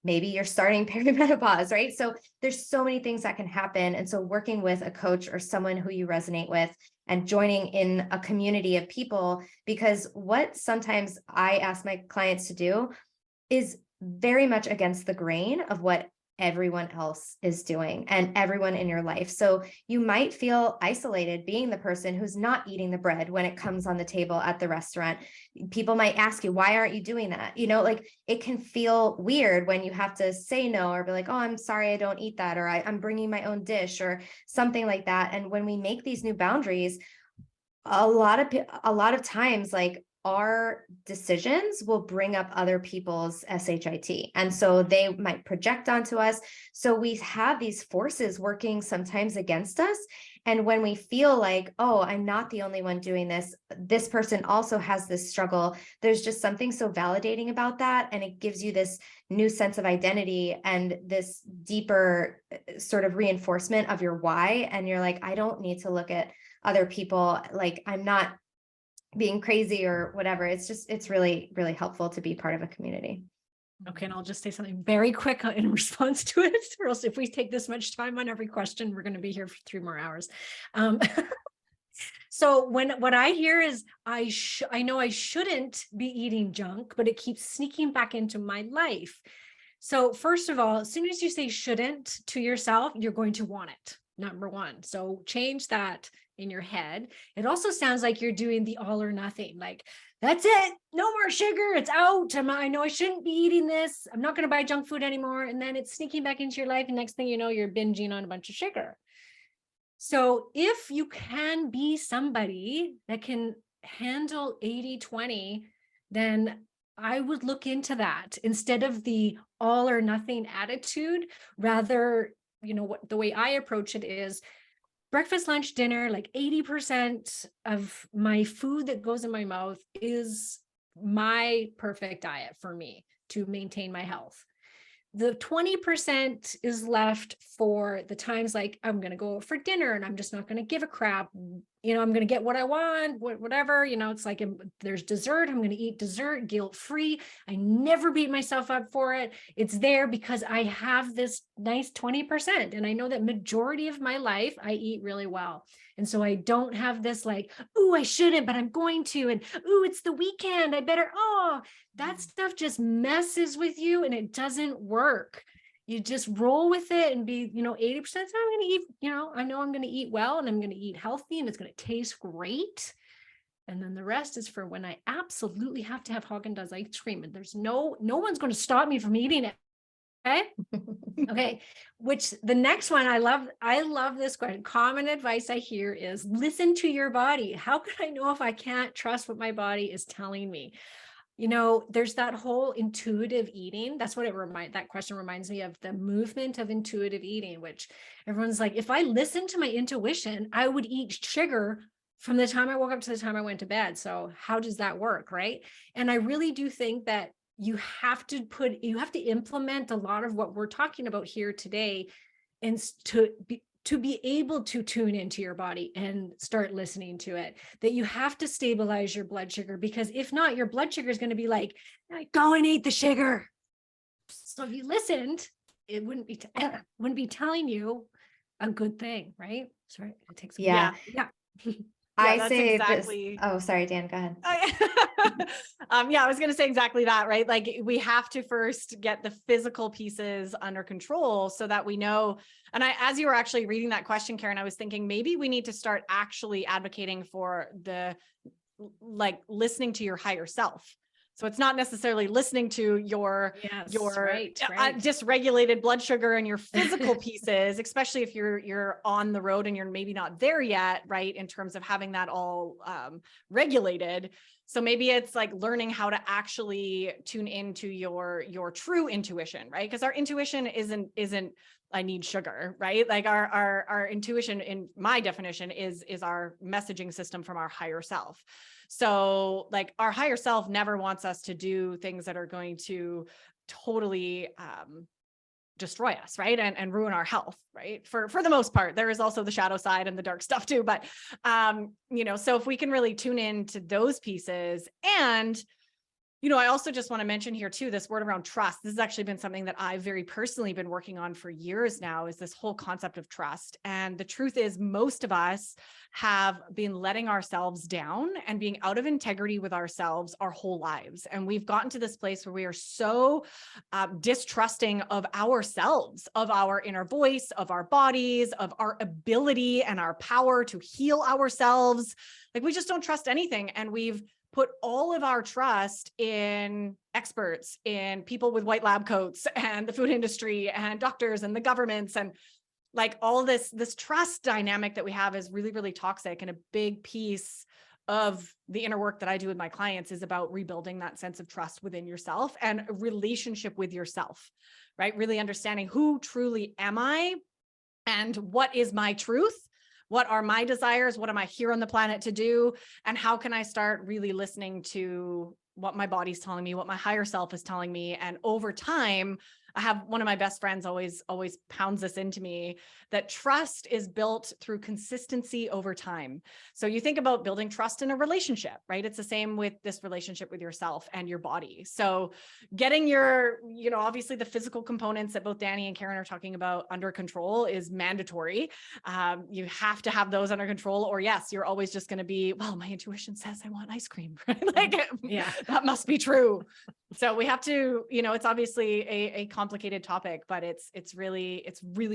you're starting perimenopause, right? So there's so many things that can happen. And so working with a coach or someone who you resonate with and joining in a community of people, because what sometimes I ask my clients to do is very much against the grain of what everyone else is doing and everyone in your life. So you might feel isolated being the person who's not eating the bread when it comes on the table at the restaurant. People might ask you, why aren't you doing that? You know, like it can feel weird when you have to say no or be like, oh, I'm sorry, I don't eat that, or I'm bringing my own dish or something like that. And when we make these new boundaries, a lot of times, like, our decisions will bring up other people's SHIT. And so they might project onto us. So we have these forces working sometimes against us. And when we feel like, oh, I'm not the only one doing this, this person also has this struggle, there's just something so validating about that. And it gives you this new sense of identity and this deeper sort of reinforcement of your why. And you're like, I don't need to look at other people like I'm not being crazy or whatever. It's really, really helpful to be part of a community. Okay. And I'll just say something very quick in response to it, or else if we take this much time on every question, we're going to be here for 3 more hours. So what I hear is I know I shouldn't be eating junk, but it keeps sneaking back into my life. So first of all, as soon as you say shouldn't to yourself, you're going to want it. Number one. So change that in your head. It also sounds like you're doing the all or nothing. Like, that's it. No more sugar. It's out. I know I shouldn't be eating this. I'm not going to buy junk food anymore. And then it's sneaking back into your life. And next thing you know, you're binging on a bunch of sugar. So if you can be somebody that can handle 80-20, then I would look into that instead of the all or nothing attitude. Rather, what the way I approach it is breakfast, lunch, dinner, like 80% of my food that goes in my mouth is my perfect diet for me to maintain my health. The 20% is left for the times like I'm going to go for dinner and I'm just not going to give a crap. I'm going to get what I want, whatever, it's like there's dessert. I'm going to eat dessert guilt-free. I never beat myself up for it. It's there because I have this nice 20%. And I know that majority of my life, I eat really well. And so I don't have this like, ooh, I shouldn't, but I'm going to, and ooh, it's the weekend. I better, that stuff just messes with you and it doesn't work. You just roll with it and be, 80% of the time I'm going to eat, I know I'm going to eat well and I'm going to eat healthy and it's going to taste great. And then the rest is for when I absolutely have to have Haagen-Dazs ice cream and there's no one's going to stop me from eating it. Okay. Okay. Which the next one, I love this question. Common advice I hear is listen to your body. How can I know if I can't trust what my body is telling me? There's that whole intuitive eating. That's what that question reminds me of, the movement of intuitive eating, which everyone's like, if I listened to my intuition, I would eat sugar from the time I woke up to the time I went to bed. So how does that work? Right. And I really do think that you have to implement a lot of what we're talking about here today, and to be able to tune into your body and start listening to it, that you have to stabilize your blood sugar, because if not, your blood sugar is going to be like, go and eat the sugar. So if you listened, it wouldn't be telling you a good thing, right? Sorry, it takes. Yeah. I say exactly. This. Oh, sorry, Dan, go ahead. I was going to say exactly that, right? Like we have to first get the physical pieces under control so that we know. And as you were actually reading that question, Karen, I was thinking maybe we need to start actually advocating for listening to your higher self. So it's not necessarily listening to your dysregulated blood sugar and your physical pieces, especially if you're on the road and you're maybe not there yet, right? In terms of having that all regulated. So maybe it's like learning how to actually tune into your true intuition, right? Because our intuition isn't I need sugar, right? Like our intuition, in my definition, is our messaging system from our higher self. So like our higher self never wants us to do things that are going to totally destroy us, right? And ruin our health, right? For the most part. There is also the shadow side and the dark stuff too. But so if we can really tune in to those pieces, and I also just want to mention here too, this word around trust. This has actually been something that I've very personally been working on for years now, is this whole concept of trust. And the truth is, most of us have been letting ourselves down and being out of integrity with ourselves our whole lives. And we've gotten to this place where we are so distrusting of ourselves, of our inner voice, of our bodies, of our ability and our power to heal ourselves. Like, we just don't trust anything. And we've put all of our trust in experts, in people with white lab coats and the food industry and doctors and the governments. And like, all this trust dynamic that we have is really, really toxic. And a big piece of the inner work that I do with my clients is about rebuilding that sense of trust within yourself and a relationship with yourself, right? Really understanding, who truly am I and what is my truth? What are my desires? What am I here on the planet to do? And how can I start really listening to what my body's telling me, what my higher self is telling me? And over time, I have one of my best friends always pounds this into me, that trust is built through consistency over time. So you think about building trust in a relationship, right? It's the same with this relationship with yourself and your body. So getting your, obviously the physical components that both Dani and Karen are talking about under control is mandatory. You have to have those under control, or yes, you're always just going to be, well, my intuition says I want ice cream, right? Like, yeah, that must be true. So we have to, it's obviously a complicated topic, but it's really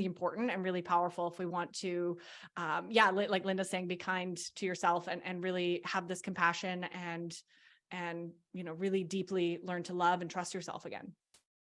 important and really powerful if we want to, like Linda's saying, be kind to yourself and really have this compassion and really deeply learn to love and trust yourself again.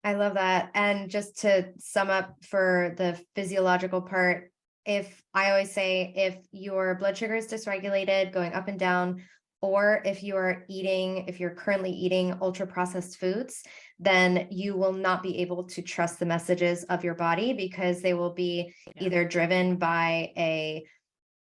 I love that. And just to sum up for the physiological part, I always say, if your blood sugar is dysregulated, going up and down, or if you're currently eating ultra processed foods, then you will not be able to trust the messages of your body, because they will be either driven by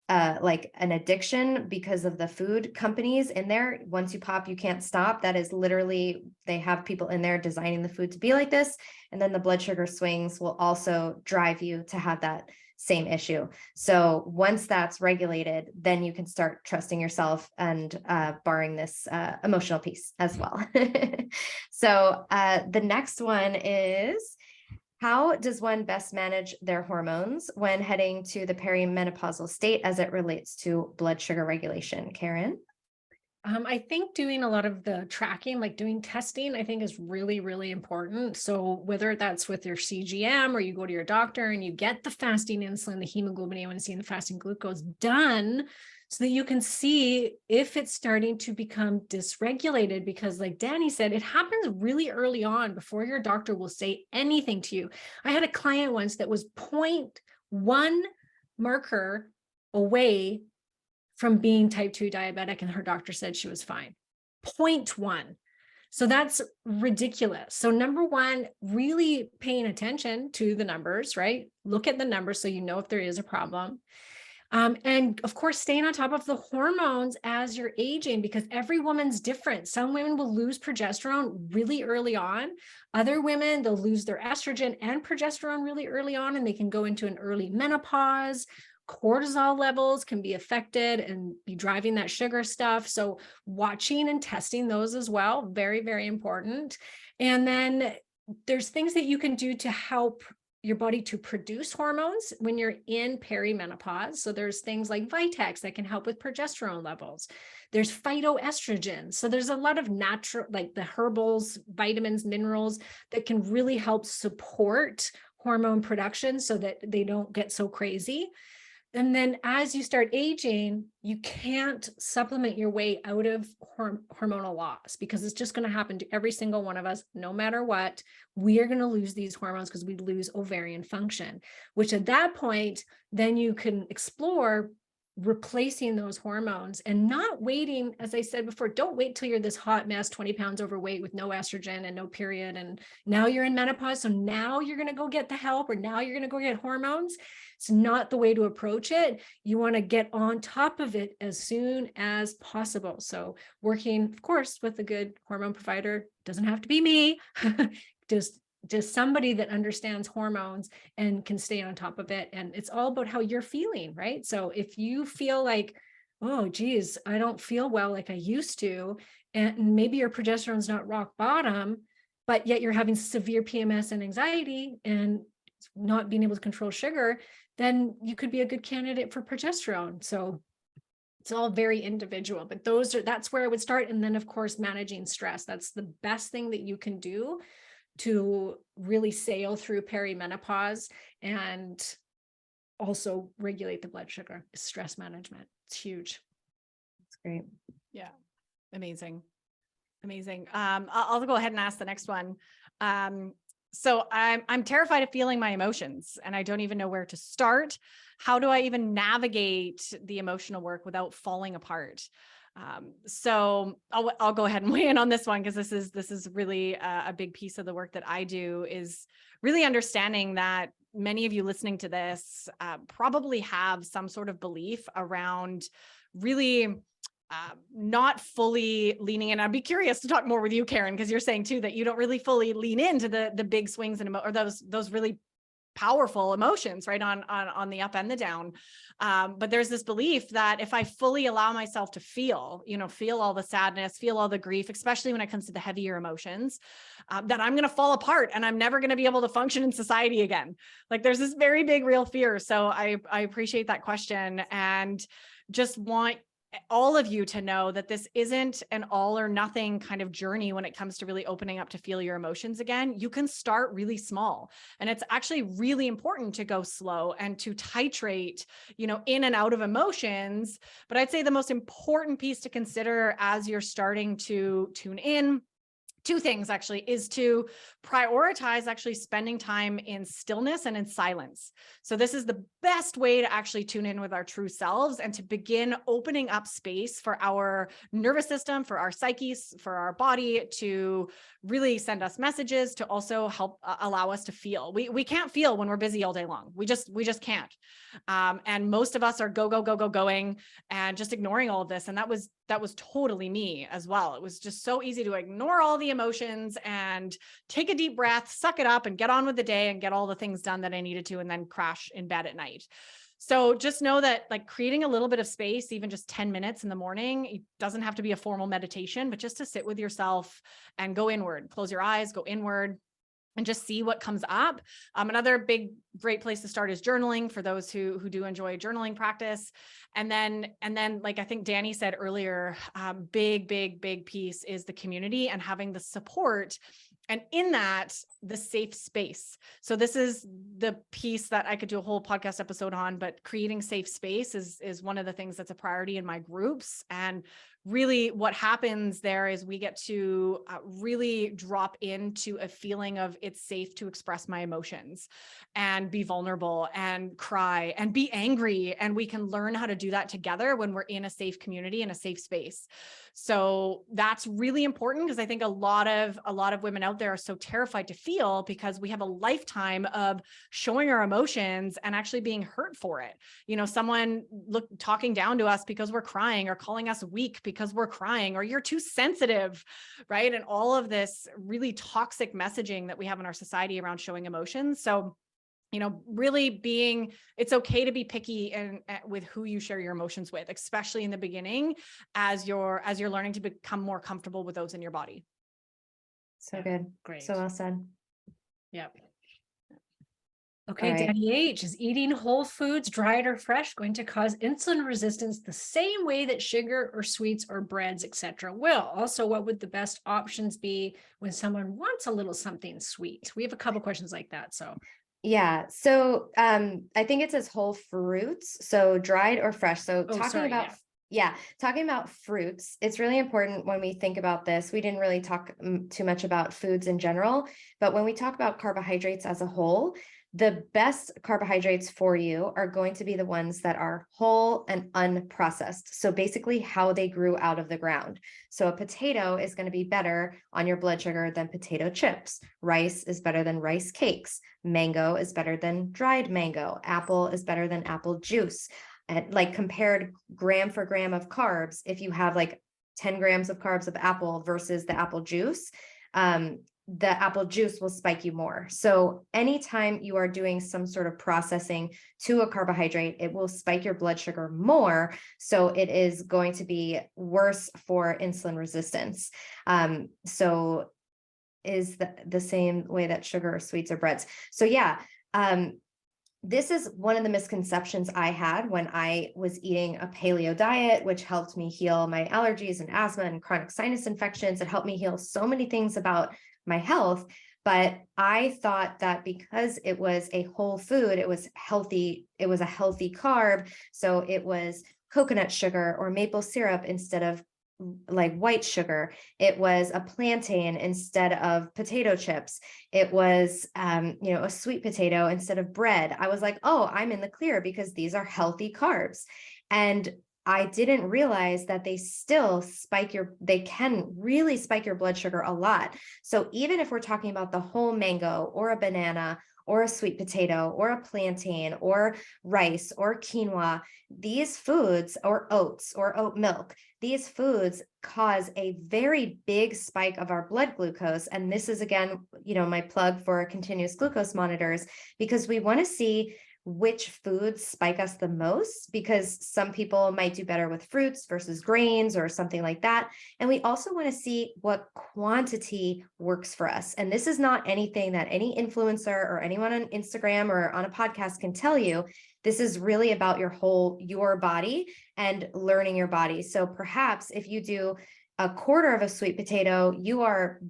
like an addiction because of the food companies in there. Once you pop, you can't stop. That is literally, they have people in there designing the food to be like this. And then the blood sugar swings will also drive you to have that same issue. So once that's regulated, then you can start trusting yourself and barring this emotional piece as well. So the next one is, how does one best manage their hormones when heading to the perimenopausal state as it relates to blood sugar regulation? Karen? I think doing a lot of the tracking, like doing testing, I think is really, really important. So whether that's with your CGM, or you go to your doctor and you get the fasting insulin, the hemoglobin A1C, and the fasting glucose done, so that you can see if it's starting to become dysregulated, because like Dani said, it happens really early on before your doctor will say anything to you. I had a client once that was 0.1 marker away from being type 2 diabetic, and her doctor said she was fine. 0.1. So that's ridiculous. So number one, really paying attention to the numbers, right? Look at the numbers so you know if there is a problem. And of course, staying on top of the hormones as you're aging, because every woman's different. Some women will lose progesterone really early on. Other women, they'll lose their estrogen and progesterone really early on, and they can go into an early menopause. Cortisol levels can be affected and be driving that sugar stuff. So watching and testing those as well, very, very important. And then there's things that you can do to help your body to produce hormones when you're in perimenopause. So there's things like Vitex that can help with progesterone levels. There's phytoestrogens. So there's a lot of natural, like the herbals, vitamins, minerals that can really help support hormone production so that they don't get so crazy. And then as you start aging, you can't supplement your way out of hormonal loss, because it's just going to happen to every single one of us. No matter what, we are going to lose these hormones because we lose ovarian function, which at that point, then you can explore replacing those hormones and not waiting. As I said before, don't wait till you're this hot mess, 20 pounds overweight with no estrogen and no period. And now you're in menopause. So now you're going to go get the help, or now you're going to go get hormones. It's not the way to approach it. You want to get on top of it as soon as possible. So working, of course, with a good hormone provider, doesn't have to be me, just somebody that understands hormones and can stay on top of it. And it's all about how you're feeling, right? So if you feel like oh, geez, I don't feel well like I used to. And maybe your progesterone's not rock bottom, but yet you're having severe PMS and anxiety and not being able to control sugar, then you could be a good candidate for progesterone. So it's all very individual, but that's where I would start. And then of course, managing stress. That's the best thing that you can do to really sail through perimenopause and also regulate the blood sugar. Stress management. It's huge. That's great. Yeah. Amazing. Amazing. I'll go ahead and ask the next one. So I'm terrified of feeling my emotions and I don't even know where to start. How do I even navigate the emotional work without falling apart? So I'll go ahead and weigh in on this one, because this is really a big piece of the work that I do, is really understanding that many of you listening to this probably have some sort of belief around really not fully leaning in. I'd be curious to talk more with you, Karen, because you're saying too that you don't really fully lean into the big swings and or those really powerful emotions, right, on the up and the down. But there's this belief that if I fully allow myself to feel all the sadness, feel all the grief, especially when it comes to the heavier emotions, that I'm going to fall apart and I'm never going to be able to function in society again. Like there's this very big real fear. So I appreciate that question and just want all of you to know that this isn't an all or nothing kind of journey when it comes to really opening up to feel your emotions again. You can start really small, and it's actually really important to go slow and to titrate, in and out of emotions. But I'd say the most important piece to consider as you're starting to tune in, two things actually, is to prioritize actually spending time in stillness and in silence. So this is the best way to actually tune in with our true selves and to begin opening up space for our nervous system, for our psyches, for our body to really send us messages, to also help allow us to feel. We can't feel when we're busy all day long. We just can't. And most of us are going and just ignoring all of this. And that was totally me as well. It was just so easy to ignore all the emotions and take a deep breath, suck it up and get on with the day and get all the things done that I needed to, and then crash in bed at night. So just know that like creating a little bit of space, even just 10 minutes in the morning, it doesn't have to be a formal meditation, but just to sit with yourself and go inward, close your eyes, go inward, and just see what comes up. Another great place to start is journaling for those who do enjoy journaling practice. And then like I think Dani said earlier, big piece is the community and having the support. And in that, the safe space. So this is the piece that I could do a whole podcast episode on, but creating safe space is one of the things that's a priority in my groups. And really what happens there is we get to really drop into a feeling of it's safe to express my emotions and be vulnerable and cry and be angry. And we can learn how to do that together when we're in a safe community and a safe space. So that's really important, because I think a lot of women out there are so terrified to feel because we have a lifetime of showing our emotions and actually being hurt for it. Someone talking down to us because we're crying, or calling us weak because we're crying, or you're too sensitive, right? And all of this really toxic messaging that we have in our society around showing emotions. So really it's okay to be picky and with who you share your emotions with, especially in the beginning, as you're learning to become more comfortable with those in your body. So good. Great. So well said. Yep. Okay, Right. Dani H, is eating whole foods, dried or fresh, going to cause insulin resistance the same way that sugar or sweets or breads, etc. will? Also, what would the best options be when someone wants a little something sweet? We have a couple questions like that. So Yeah. So I think it says whole fruits, so dried or fresh. So talking about fruits, it's really important when we think about this. We didn't really talk too much about foods in general, but when we talk about carbohydrates as a whole, the best carbohydrates for you are going to be the ones that are whole and unprocessed. So basically how they grew out of the ground. So a potato is going to be better on your blood sugar than potato chips. Rice is better than rice cakes. Mango is better than dried mango. Apple is better than apple juice. And like compared gram for gram of carbs, if you have like 10 grams of carbs of apple versus the apple juice, the apple juice will spike you more. So anytime you are doing some sort of processing to a carbohydrate, it will spike your blood sugar more. So it is going to be worse for insulin resistance. So is the same way that sugar or sweets or breads. So yeah, this is one of the misconceptions I had when I was eating a paleo diet, which helped me heal my allergies and asthma and chronic sinus infections. It helped me heal so many things about my health. But I thought that because it was a whole food, it was healthy, it was a healthy carb. So it was coconut sugar or maple syrup instead of like white sugar. It was a plantain instead of potato chips. It was, a sweet potato instead of bread. I was like, oh, I'm in the clear because these are healthy carbs. And I didn't realize that they still they can really spike your blood sugar a lot. So even if we're talking about the whole mango or a banana or a sweet potato or a plantain or rice or quinoa, these foods, or oats or oat milk, these foods cause a very big spike of our blood glucose. And this is, again, my plug for continuous glucose monitors, because we want to see which foods spike us the most, because some people might do better with fruits versus grains or something like that. And we also want to see what quantity works for us. And this is not anything that any influencer or anyone on Instagram or on a podcast can tell you. This is really about your body and learning your body. So perhaps if you do a quarter of a sweet potato, you're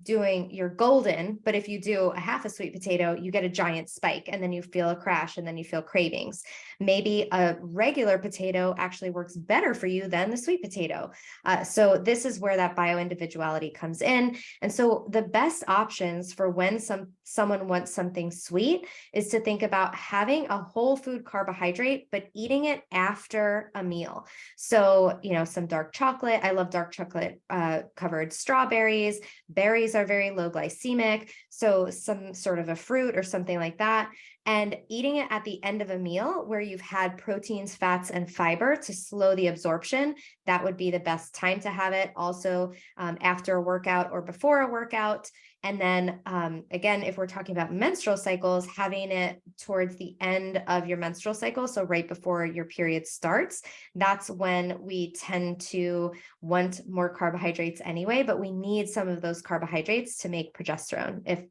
golden. But if you do a half a sweet potato, you get a giant spike, and then you feel a crash, and then you feel cravings. Maybe a regular potato actually works better for you than the sweet potato. So this is where that bioindividuality comes in. And so the best options for when someone wants something sweet is to think about having a whole food carbohydrate, but eating it after a meal. So, some dark chocolate. I love dark chocolate covered strawberries. Berries are very low glycemic. So some sort of a fruit or something like that. And eating it at the end of a meal where you've had proteins, fats, and fiber to slow the absorption, that would be the best time to have it. Also, after a workout or before a workout. And then again, if we're talking about menstrual cycles, having it towards the end of your menstrual cycle, so right before your period starts, that's when we tend to want more carbohydrates anyway, but we need some of those carbohydrates to make progesterone. If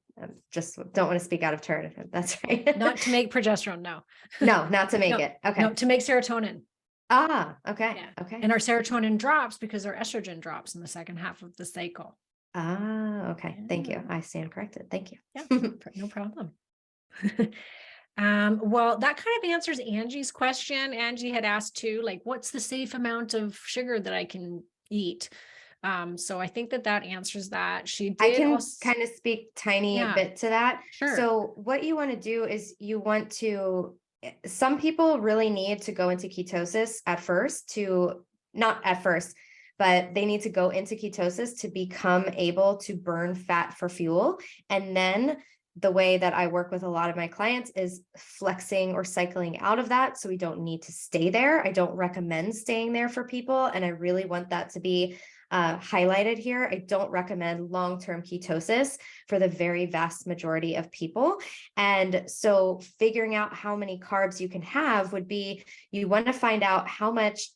just don't want to speak out of turn, if that's right. Not to make progesterone, no. No, not to make it. Okay. No, to make serotonin. Ah, okay. Yeah. Okay. And our serotonin drops because our estrogen drops in the second half of the cycle. Ah, okay. Yeah. Thank you. I stand corrected. Thank you. Yeah, no problem. Well, that kind of answers Angie's question. Angie had asked too, like, what's the safe amount of sugar that I can eat? So I think that answers that. She did. I can kind of speak tiny bit to that. Sure. So what you want to do is some people really need to go into ketosis not at first, but they need to go into ketosis to become able to burn fat for fuel. And then the way that I work with a lot of my clients is flexing or cycling out of that. So we don't need to stay there. I don't recommend staying there for people. And I really want that to be highlighted here. I don't recommend long-term ketosis for the very vast majority of people. And so figuring out how many carbs you can have would be, you want to find out how much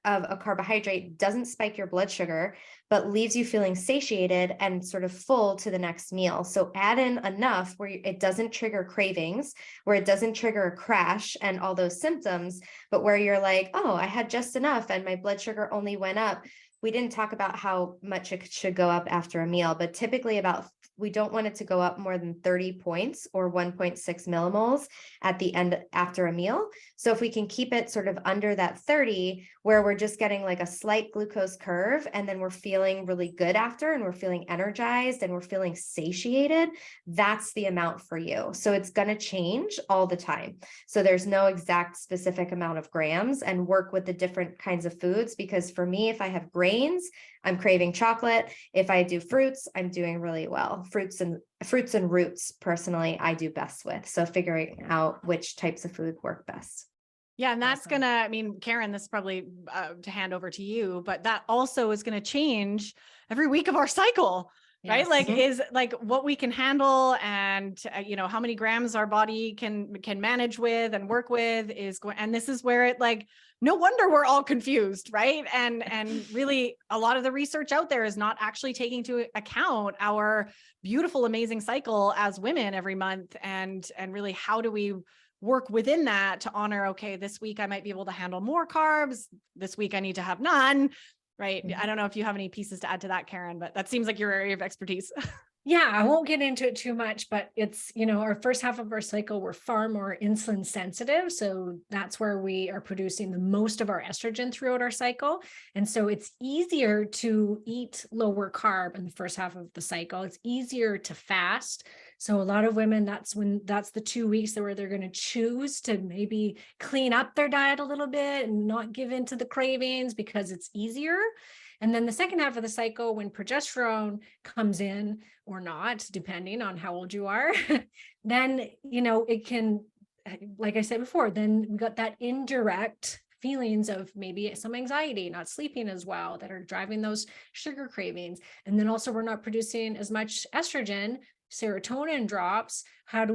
of a carbohydrate doesn't spike your blood sugar, but leaves you feeling satiated and sort of full to the next meal. So add in enough where it doesn't trigger cravings, where it doesn't trigger a crash and all those symptoms, but where you're like, oh, I had just enough and my blood sugar only went up. We didn't talk about how much it should go up after a meal, but typically we don't want it to go up more than 30 points or 1.6 millimoles at the end after a meal. So if we can keep it sort of under that 30, where we're just getting like a slight glucose curve, and then we're feeling really good after, and we're feeling energized and we're feeling satiated, that's the amount for you. So it's going to change all the time. So there's no exact specific amount of grams, and work with the different kinds of foods. Because for me, if I have grains, I'm craving chocolate. If I do fruits, I'm doing really well. Fruits and roots, personally, I do best with. So figuring out which types of food work best. Yeah. And that's Karen, this is probably to hand over to you, but that also is going to change every week of our cycle. right? Yes. Like is like what we can handle and how many grams our body can manage with and work with is going, and this is where it like, no wonder we're all confused, right? And really a lot of the research out there is not actually taking into account our beautiful, amazing cycle as women every month. And really, how do we work within that to honor, okay, this week I might be able to handle more carbs. This week I need to have none. Right. I don't know if you have any pieces to add to that, Karen, but that seems like your area of expertise. Yeah, I won't get into it too much, but it's, our first half of our cycle, we're far more insulin sensitive. So that's where we are producing the most of our estrogen throughout our cycle. And so it's easier to eat lower carb in the first half of the cycle. It's easier to fast. So a lot of women, that's the 2 weeks where they're going to choose to maybe clean up their diet a little bit and not give in to the cravings because it's easier. And then the second half of the cycle, when progesterone comes in or not, depending on how old you are, then, it can, like I said before, then we got that indirect feelings of maybe some anxiety, not sleeping as well, that are driving those sugar cravings. And then also we're not producing as much estrogen, serotonin drops. How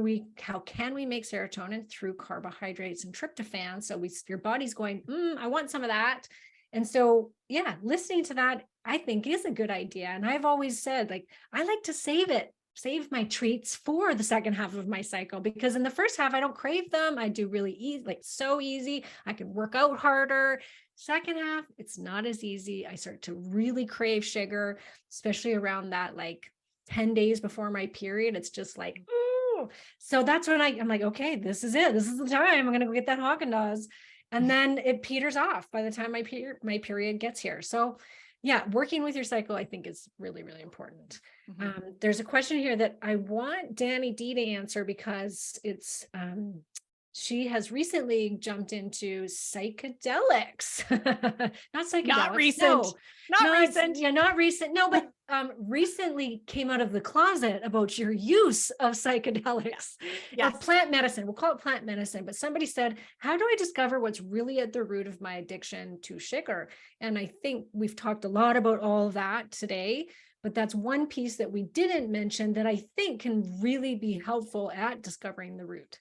can we make serotonin? Through carbohydrates and tryptophan. So your body's going, I want some of that. And so, yeah, listening to that, I think is a good idea. And I've always said, like, I like to save my treats for the second half of my cycle, because in the first half, I don't crave them. I do really easy, like so easy. I can work out harder. Second half, it's not as easy. I start to really crave sugar, especially around that, like 10 days before my period. It's just like, ooh. So that's when I'm like, okay, this is it. This is the time. I'm going to go get that Haagen-Dazs. And then it peters off by the time my period gets here. So yeah, working with your cycle, I think, is really, really important. Mm-hmm. There's a question here that I want Dani D to answer, because it's she has recently jumped into psychedelics. Not psychedelics. Not recent. No, not recent. Yeah, not recent. No, but recently came out of the closet about your use of psychedelics. Yes. Or plant medicine. We'll call it plant medicine. But somebody said, how do I discover what's really at the root of my addiction to sugar? And I think we've talked a lot about all of that today. But that's one piece that we didn't mention that I think can really be helpful at discovering the root.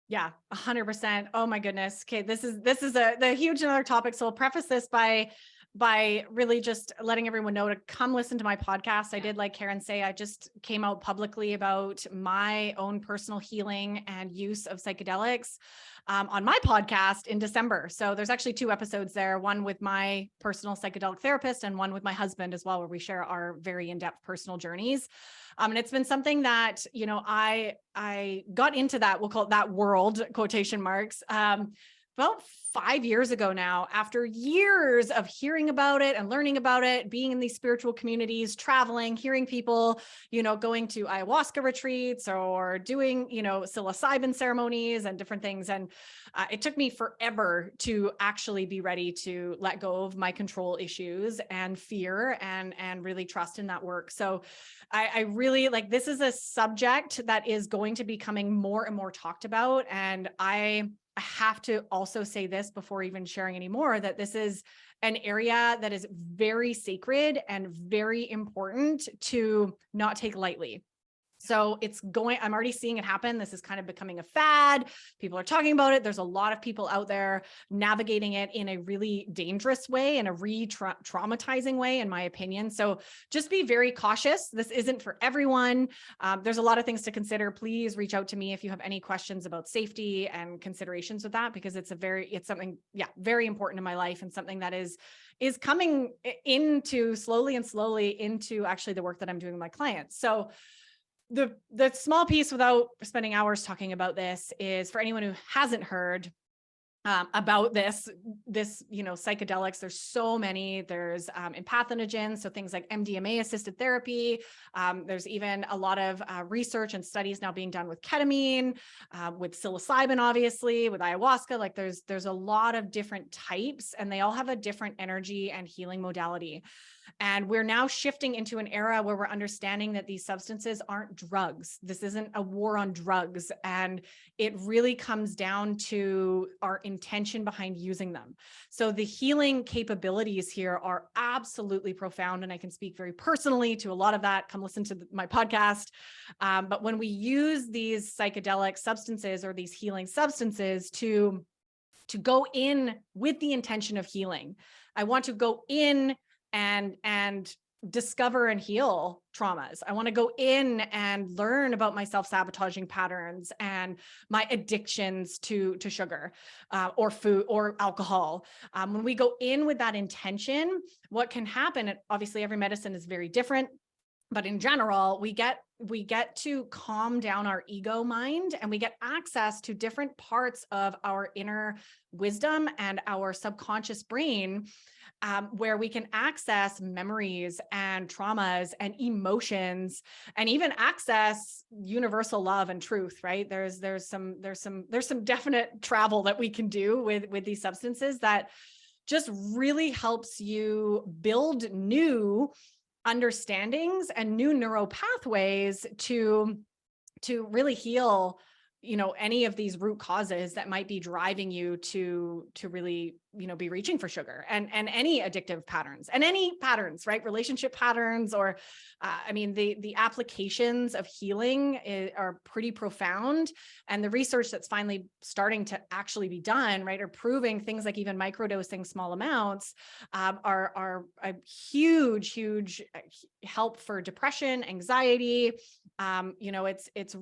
Yeah, 100%. Oh my goodness. Okay. This is the huge another topic. So I'll preface this by really just letting everyone know to come listen to my podcast. I did, like Karen say, I just came out publicly about my own personal healing and use of psychedelics on my podcast in December. So there's actually 2 episodes there, one with my personal psychedelic therapist and one with my husband as well, where we share our very in-depth personal journeys. And it's been something that, I got into that, we'll call it that world, quotation marks, about 5 years ago now, after years of hearing about it and learning about it, being in these spiritual communities, traveling, hearing people, going to ayahuasca retreats or doing, psilocybin ceremonies and different things. And it took me forever to actually be ready to let go of my control issues and fear and really trust in that work. So I really this is a subject that is going to be becoming more and more talked about. And I have to also say this before even sharing any more, that this is an area that is very sacred and very important to not take lightly. So I'm already seeing it happen. This is kind of becoming a fad. People are talking about it. There's a lot of people out there navigating it in a really dangerous way and a re-traumatizing way, in my opinion. So just be very cautious. This isn't for everyone. There's a lot of things to consider. Please reach out to me if you have any questions about safety and considerations with that, because it's something, very important in my life, and something that is coming into slowly into actually the work that I'm doing with my clients. So the small piece, without spending hours talking about this, is for anyone who hasn't heard about this, psychedelics. There's so many. There's empathenogens, so things like MDMA assisted therapy. There's even a lot of research and studies now being done with ketamine, with psilocybin, obviously, with ayahuasca. Like there's a lot of different types, and they all have a different energy and healing modality. And we're now shifting into an era where we're understanding that these substances aren't drugs. This isn't a war on drugs. And it really comes down to our intention behind using them. So the healing capabilities here are absolutely profound. And I can speak very personally to a lot of that. Come listen to my podcast. But when we use these psychedelic substances or these healing substances to go in with the intention of healing, I want to go in and discover and heal traumas. I want to go in and learn about my self-sabotaging patterns and my addictions to sugar or food or alcohol. When we go in with that intention, what can happen, and obviously every medicine is very different, but in general, we get to calm down our ego mind, and we get access to different parts of our inner wisdom and our subconscious brain, where we can access memories and traumas and emotions, and even access universal love and truth. Right? There's some definite travel that we can do with these substances that just really helps you build new understandings and new neural pathways to really heal, any of these root causes that might be driving you to really, be reaching for sugar and any addictive patterns and any patterns, right? Relationship patterns, or, the applications of healing are pretty profound. And the research that's finally starting to actually be done, right, are proving things like even microdosing small amounts are a huge help for depression, anxiety. It's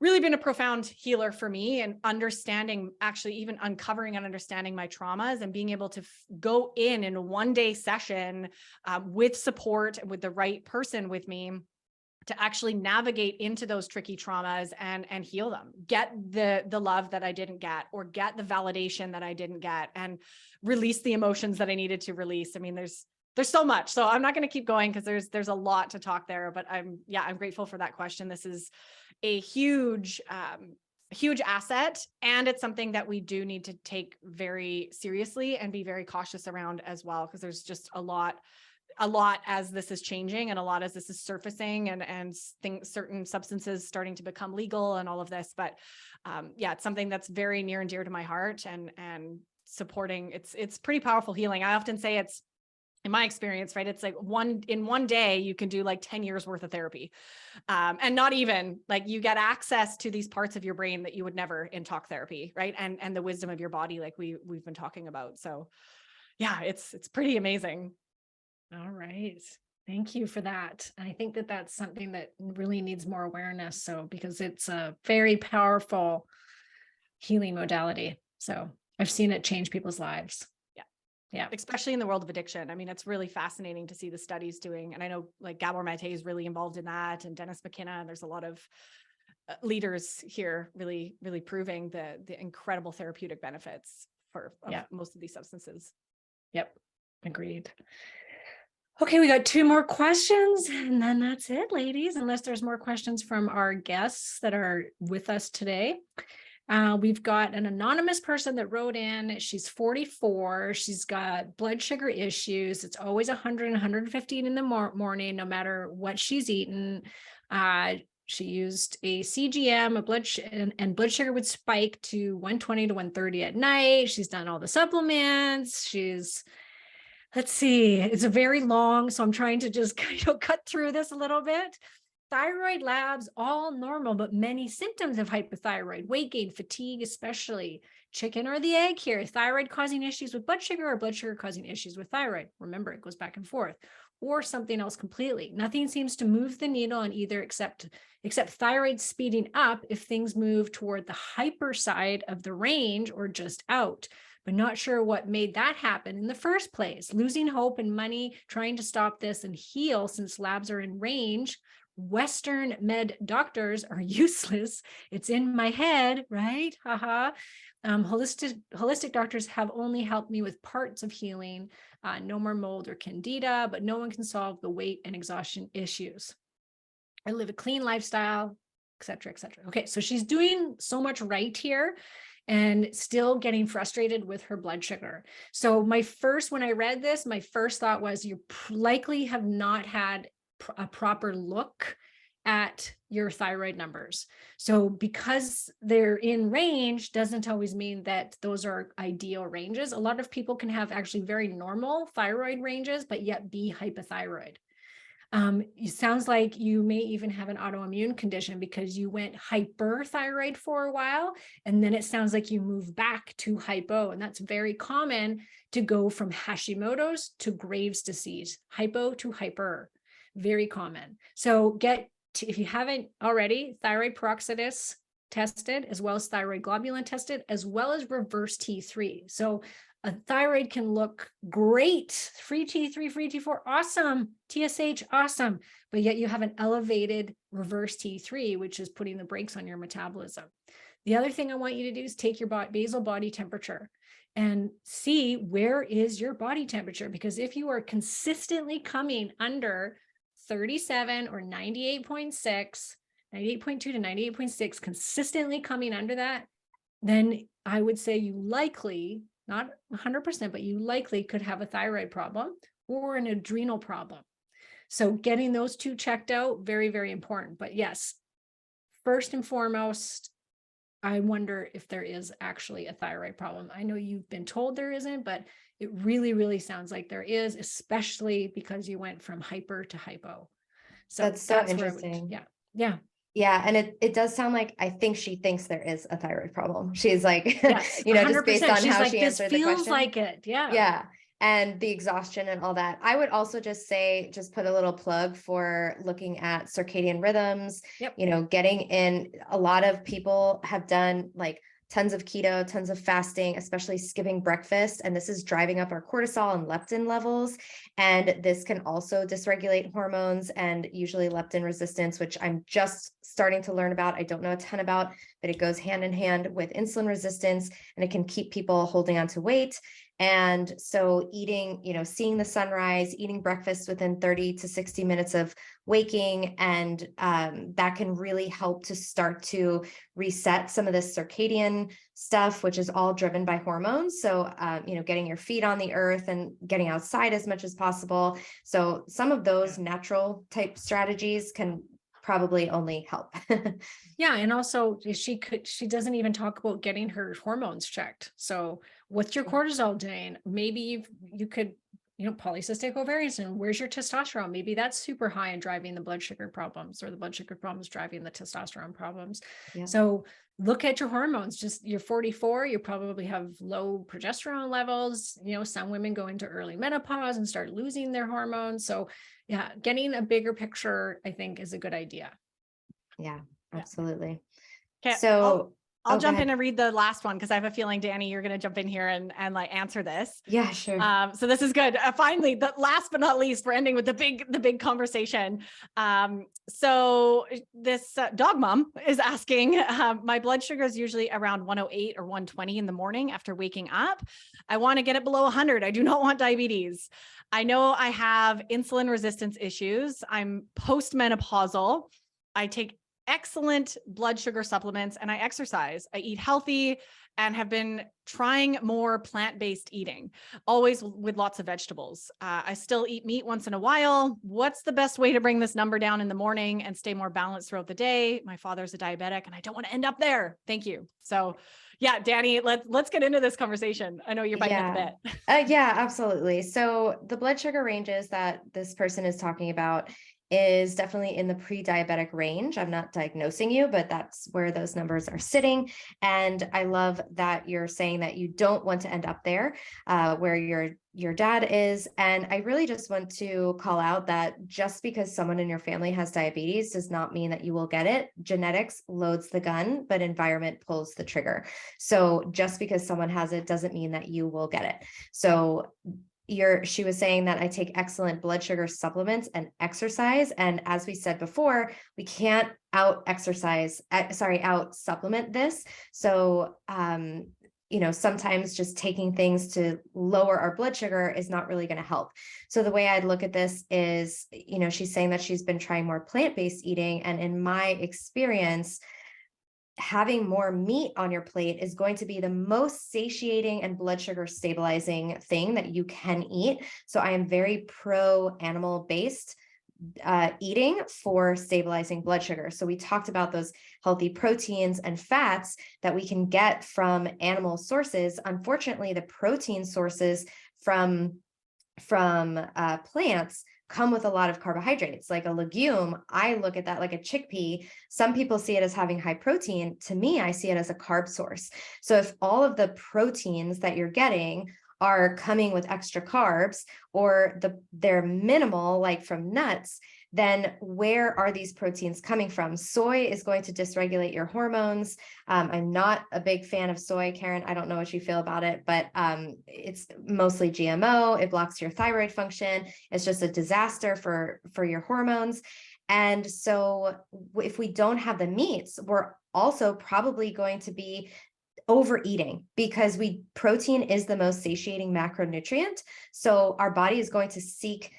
really been a profound healer for me, and understanding, actually even uncovering and understanding my traumas and being able to go in a one-day session with support and with the right person with me to actually navigate into those tricky traumas and heal them, get the love that I didn't get, or get the validation that I didn't get, and release the emotions that I needed to release. There's so much. So I'm not going to keep going because there's a lot to talk there, but I'm grateful for that question. This is a huge asset. And it's something that we do need to take very seriously and be very cautious around as well, because there's just a lot as this is changing, and a lot as this is surfacing, and certain substances starting to become legal and all of this. But it's something that's very near and dear to my heart, and supporting. It's pretty powerful healing. I often say it's, in my experience, right, it's like in one day, you can do like 10 years worth of therapy. And not even, like, you get access to these parts of your brain that you would never in talk therapy, right? And the wisdom of your body, like we've been talking about. So it's pretty amazing. All right. Thank you for that. And I think that that's something that really needs more awareness. So, because it's a very powerful healing modality. So I've seen it change people's lives. Yeah. Especially in the world of addiction. It's really fascinating to see the studies doing. And I know, like, Gabor Mate is really involved in that, and Dennis McKenna, and there's a lot of leaders here really, really proving the incredible therapeutic benefits of most of these substances. Yep. Agreed. Okay. We got 2 more questions, and then that's it, ladies, unless there's more questions from our guests that are with us today. We've got an anonymous person that wrote in. She's 44. She's got blood sugar issues. It's always 100, 115 in the morning, no matter what she's eaten. She used a CGM, and blood sugar would spike to 120 to 130 at night. She's done all the supplements. Let's see, it's a very long, so I'm trying to just cut through this a little bit. Thyroid labs, all normal, but many symptoms of hypothyroid, weight gain, fatigue, especially. Chicken or the egg here? Thyroid causing issues with blood sugar, or blood sugar causing issues with thyroid? Remember, it goes back and forth. Or something else completely. Nothing seems to move the needle on either, except thyroid speeding up if things move toward the hyper side of the range or just out. But not sure what made that happen in the first place. Losing hope and money trying to stop this and heal, since labs are in range. Western med doctors are useless. It's in my head, right? Haha. Holistic doctors have only helped me with parts of healing. No more mold or candida, but no one can solve the weight and exhaustion issues. I live a clean lifestyle, et cetera, et cetera. Okay, so she's doing so much right here. and still getting frustrated with her blood sugar. So when I read this, my first thought was you likely have not had a proper look at your thyroid numbers. So because they're in range doesn't always mean that those are ideal ranges. A lot of people can have actually very normal thyroid ranges, but yet be hypothyroid. It sounds like you may even have an autoimmune condition because you went hyperthyroid for a while, and then it sounds like you move back to hypo, and that's very common to go from Hashimoto's to Graves' disease, hypo to hyper, very common. So if you haven't already, thyroid peroxidase tested, as well as thyroid globulin tested, as well as reverse T3. So a thyroid can look great, free T3, free T4, awesome, TSH, awesome, but yet you have an elevated reverse T3, which is putting the brakes on your metabolism. The other thing I want you to do is take your basal body temperature and see where is your body temperature, because if you are consistently coming under 37 or 98.6, 98.2 to 98.6, consistently coming under that, then I would say you likely, not 100%, but you likely could have a thyroid problem or an adrenal problem. So getting those two checked out, very, very important. But yes, first and foremost, I wonder if there is actually a thyroid problem. I know you've been told there isn't, but it really, really sounds like there is, especially because you went from hyper to hypo. So That's so interesting. Yeah. Yeah. And it does sound like, I think she thinks there is a thyroid problem. She's like, Yes, just based on She's how like, she this answered the feels question. like it. Yeah. Yeah. And the exhaustion and all that. I would also just say, just put a little plug for looking at circadian rhythms, Yep. Getting in. A lot of people have done like tons of keto, tons of fasting, especially skipping breakfast. And this is driving up our cortisol and leptin levels. And this can also dysregulate hormones and usually leptin resistance, which I'm just starting to learn about. I don't know a ton about, but it goes hand in hand with insulin resistance, and it can keep people holding on to weight. And so eating, seeing the sunrise, eating breakfast within 30 to 60 minutes of waking, and that can really help to start to reset some of this circadian stuff, which is all driven by hormones. So, getting your feet on the earth and getting outside as much as possible. So some of those natural type strategies can probably only help. Yeah. And also she doesn't even talk about getting her hormones checked. So what's your cortisol doing? Maybe you could, polycystic ovarian syndrome, where's your testosterone? Maybe that's super high and driving the blood sugar problems, or the blood sugar problems driving the testosterone problems. Yeah. So look at your hormones. Just you're 44, you probably have low progesterone levels. Some women go into early menopause and start losing their hormones. So yeah, getting a bigger picture, I think, is a good idea. Yeah, absolutely. Okay, So I'll jump in and read the last one, because I have a feeling, Dani, you're going to jump in here and like answer this. Yeah, sure. So this is good. Finally, the last but not least, we're ending with the big conversation. So this dog mom is asking, my blood sugar is usually around 108 or 120 in the morning after waking up. I want to get it below 100. I do not want diabetes. I know I have insulin resistance issues. I'm postmenopausal. I take excellent blood sugar supplements and I exercise. I eat healthy and have been trying more plant-based eating, always with lots of vegetables. I still eat meat once in a while. What's the best way to bring this number down in the morning and stay more balanced throughout the day? My father's a diabetic and I don't want to end up there. Thank you. So yeah, Dani, let's get into this conversation. I know you're biting at the bit. Yeah, absolutely. So the blood sugar ranges that this person is talking about is definitely in the pre-diabetic range. I'm not diagnosing you, but that's where those numbers are sitting. And I love that you're saying that you don't want to end up there where your dad is. And I really just want to call out that just because someone in your family has diabetes does not mean that you will get it. Genetics loads the gun, but environment pulls the trigger. So just because someone has it doesn't mean that you will get it. So she was saying that I take excellent blood sugar supplements and exercise. And as we said before, we can't out supplement this. So, sometimes just taking things to lower our blood sugar is not really going to help. So the way I'd look at this is, she's saying that she's been trying more plant-based eating. And in my experience, having more meat on your plate is going to be the most satiating and blood sugar stabilizing thing that you can eat. So I am very pro animal based eating for stabilizing blood sugar. So we talked about those healthy proteins and fats that we can get from animal sources. Unfortunately, the protein sources from plants come with a lot of carbohydrates. Like a legume, I look at that like a chickpea. Some people see it as having high protein. To me, I see it as a carb source. So if all of the proteins that you're getting are coming with extra carbs, or they're minimal, like from nuts, then where are these proteins coming from? Soy is going to dysregulate your hormones. I'm not a big fan of soy, Karen. I don't know what you feel about it, but it's mostly GMO. It blocks your thyroid function. It's just a disaster for your hormones. And so if we don't have the meats, we're also probably going to be overeating, because protein is the most satiating macronutrient. So our body is going to seek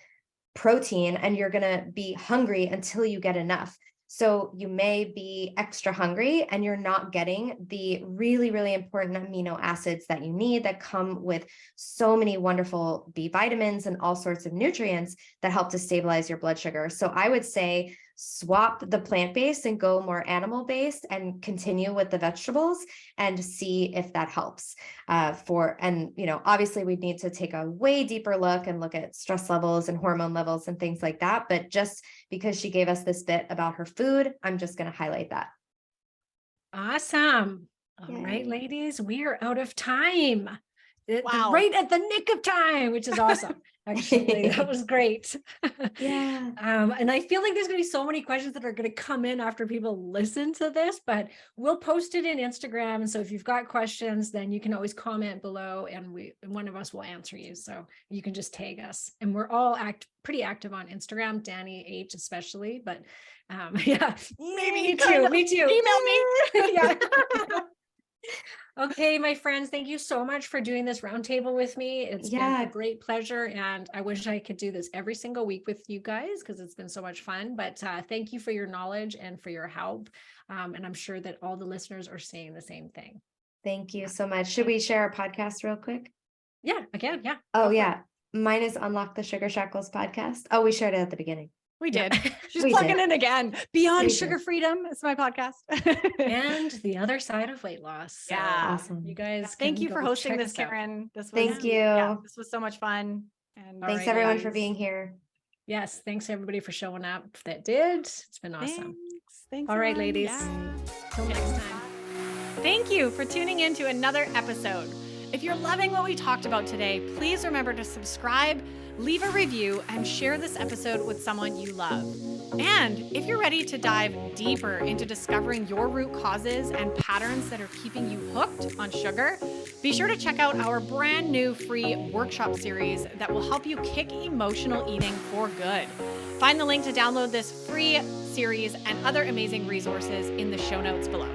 protein, and you're going to be hungry until you get enough. So you may be extra hungry and you're not getting the really, really important amino acids that you need, that come with so many wonderful B vitamins and all sorts of nutrients that help to stabilize your blood sugar. So I would say swap the plant-based and go more animal-based, and continue with the vegetables and see if that helps. Obviously we'd need to take a way deeper look and look at stress levels and hormone levels and things like that. But just because she gave us this bit about her food, I'm just going to highlight that. Awesome. All Yay. right, ladies, we are out of time. Wow. Right at the nick of time, which is awesome. Actually, that was great. Yeah. And I feel like there's going to be so many questions that are going to come in after people listen to this, but we'll post it in Instagram. And so if you've got questions, then you can always comment below, and one of us will answer you. So you can just tag us, and we're all pretty active on Instagram, Dani H especially, but yeah, me too. Email me. Yeah. Okay, my friends, thank you so much for doing this roundtable with me. It's been a great pleasure, and I wish I could do this every single week with you guys, because it's been so much fun. But thank you for your knowledge and for your help. And I'm sure that all the listeners are saying the same thing. Thank you so much. Should we share our podcast real quick? Yeah, again. Yeah. Oh, yeah. Mine is Unlock the Sugar Shackles podcast. Oh, we shared it at the beginning. We did. She's We plugging did. in again. Beyond We Sugar did. Freedom. It's my podcast. And the other side of weight loss. So Yeah. Awesome. you guys, Thank you can for go hosting check this, us out. Karen. This was, Thank you. Yeah, this was so much fun. And Thanks right, everyone ladies. for being here. Yes, thanks everybody for showing up that did. It's been awesome. Thanks. All right, everyone. ladies. Yeah. Till next time. Thank you for tuning in to another episode. If you're loving what we talked about today, please remember to subscribe, leave a review, and share this episode with someone you love. And if you're ready to dive deeper into discovering your root causes and patterns that are keeping you hooked on sugar, be sure to check out our brand new free workshop series that will help you kick emotional eating for good. Find the link to download this free series and other amazing resources in the show notes below.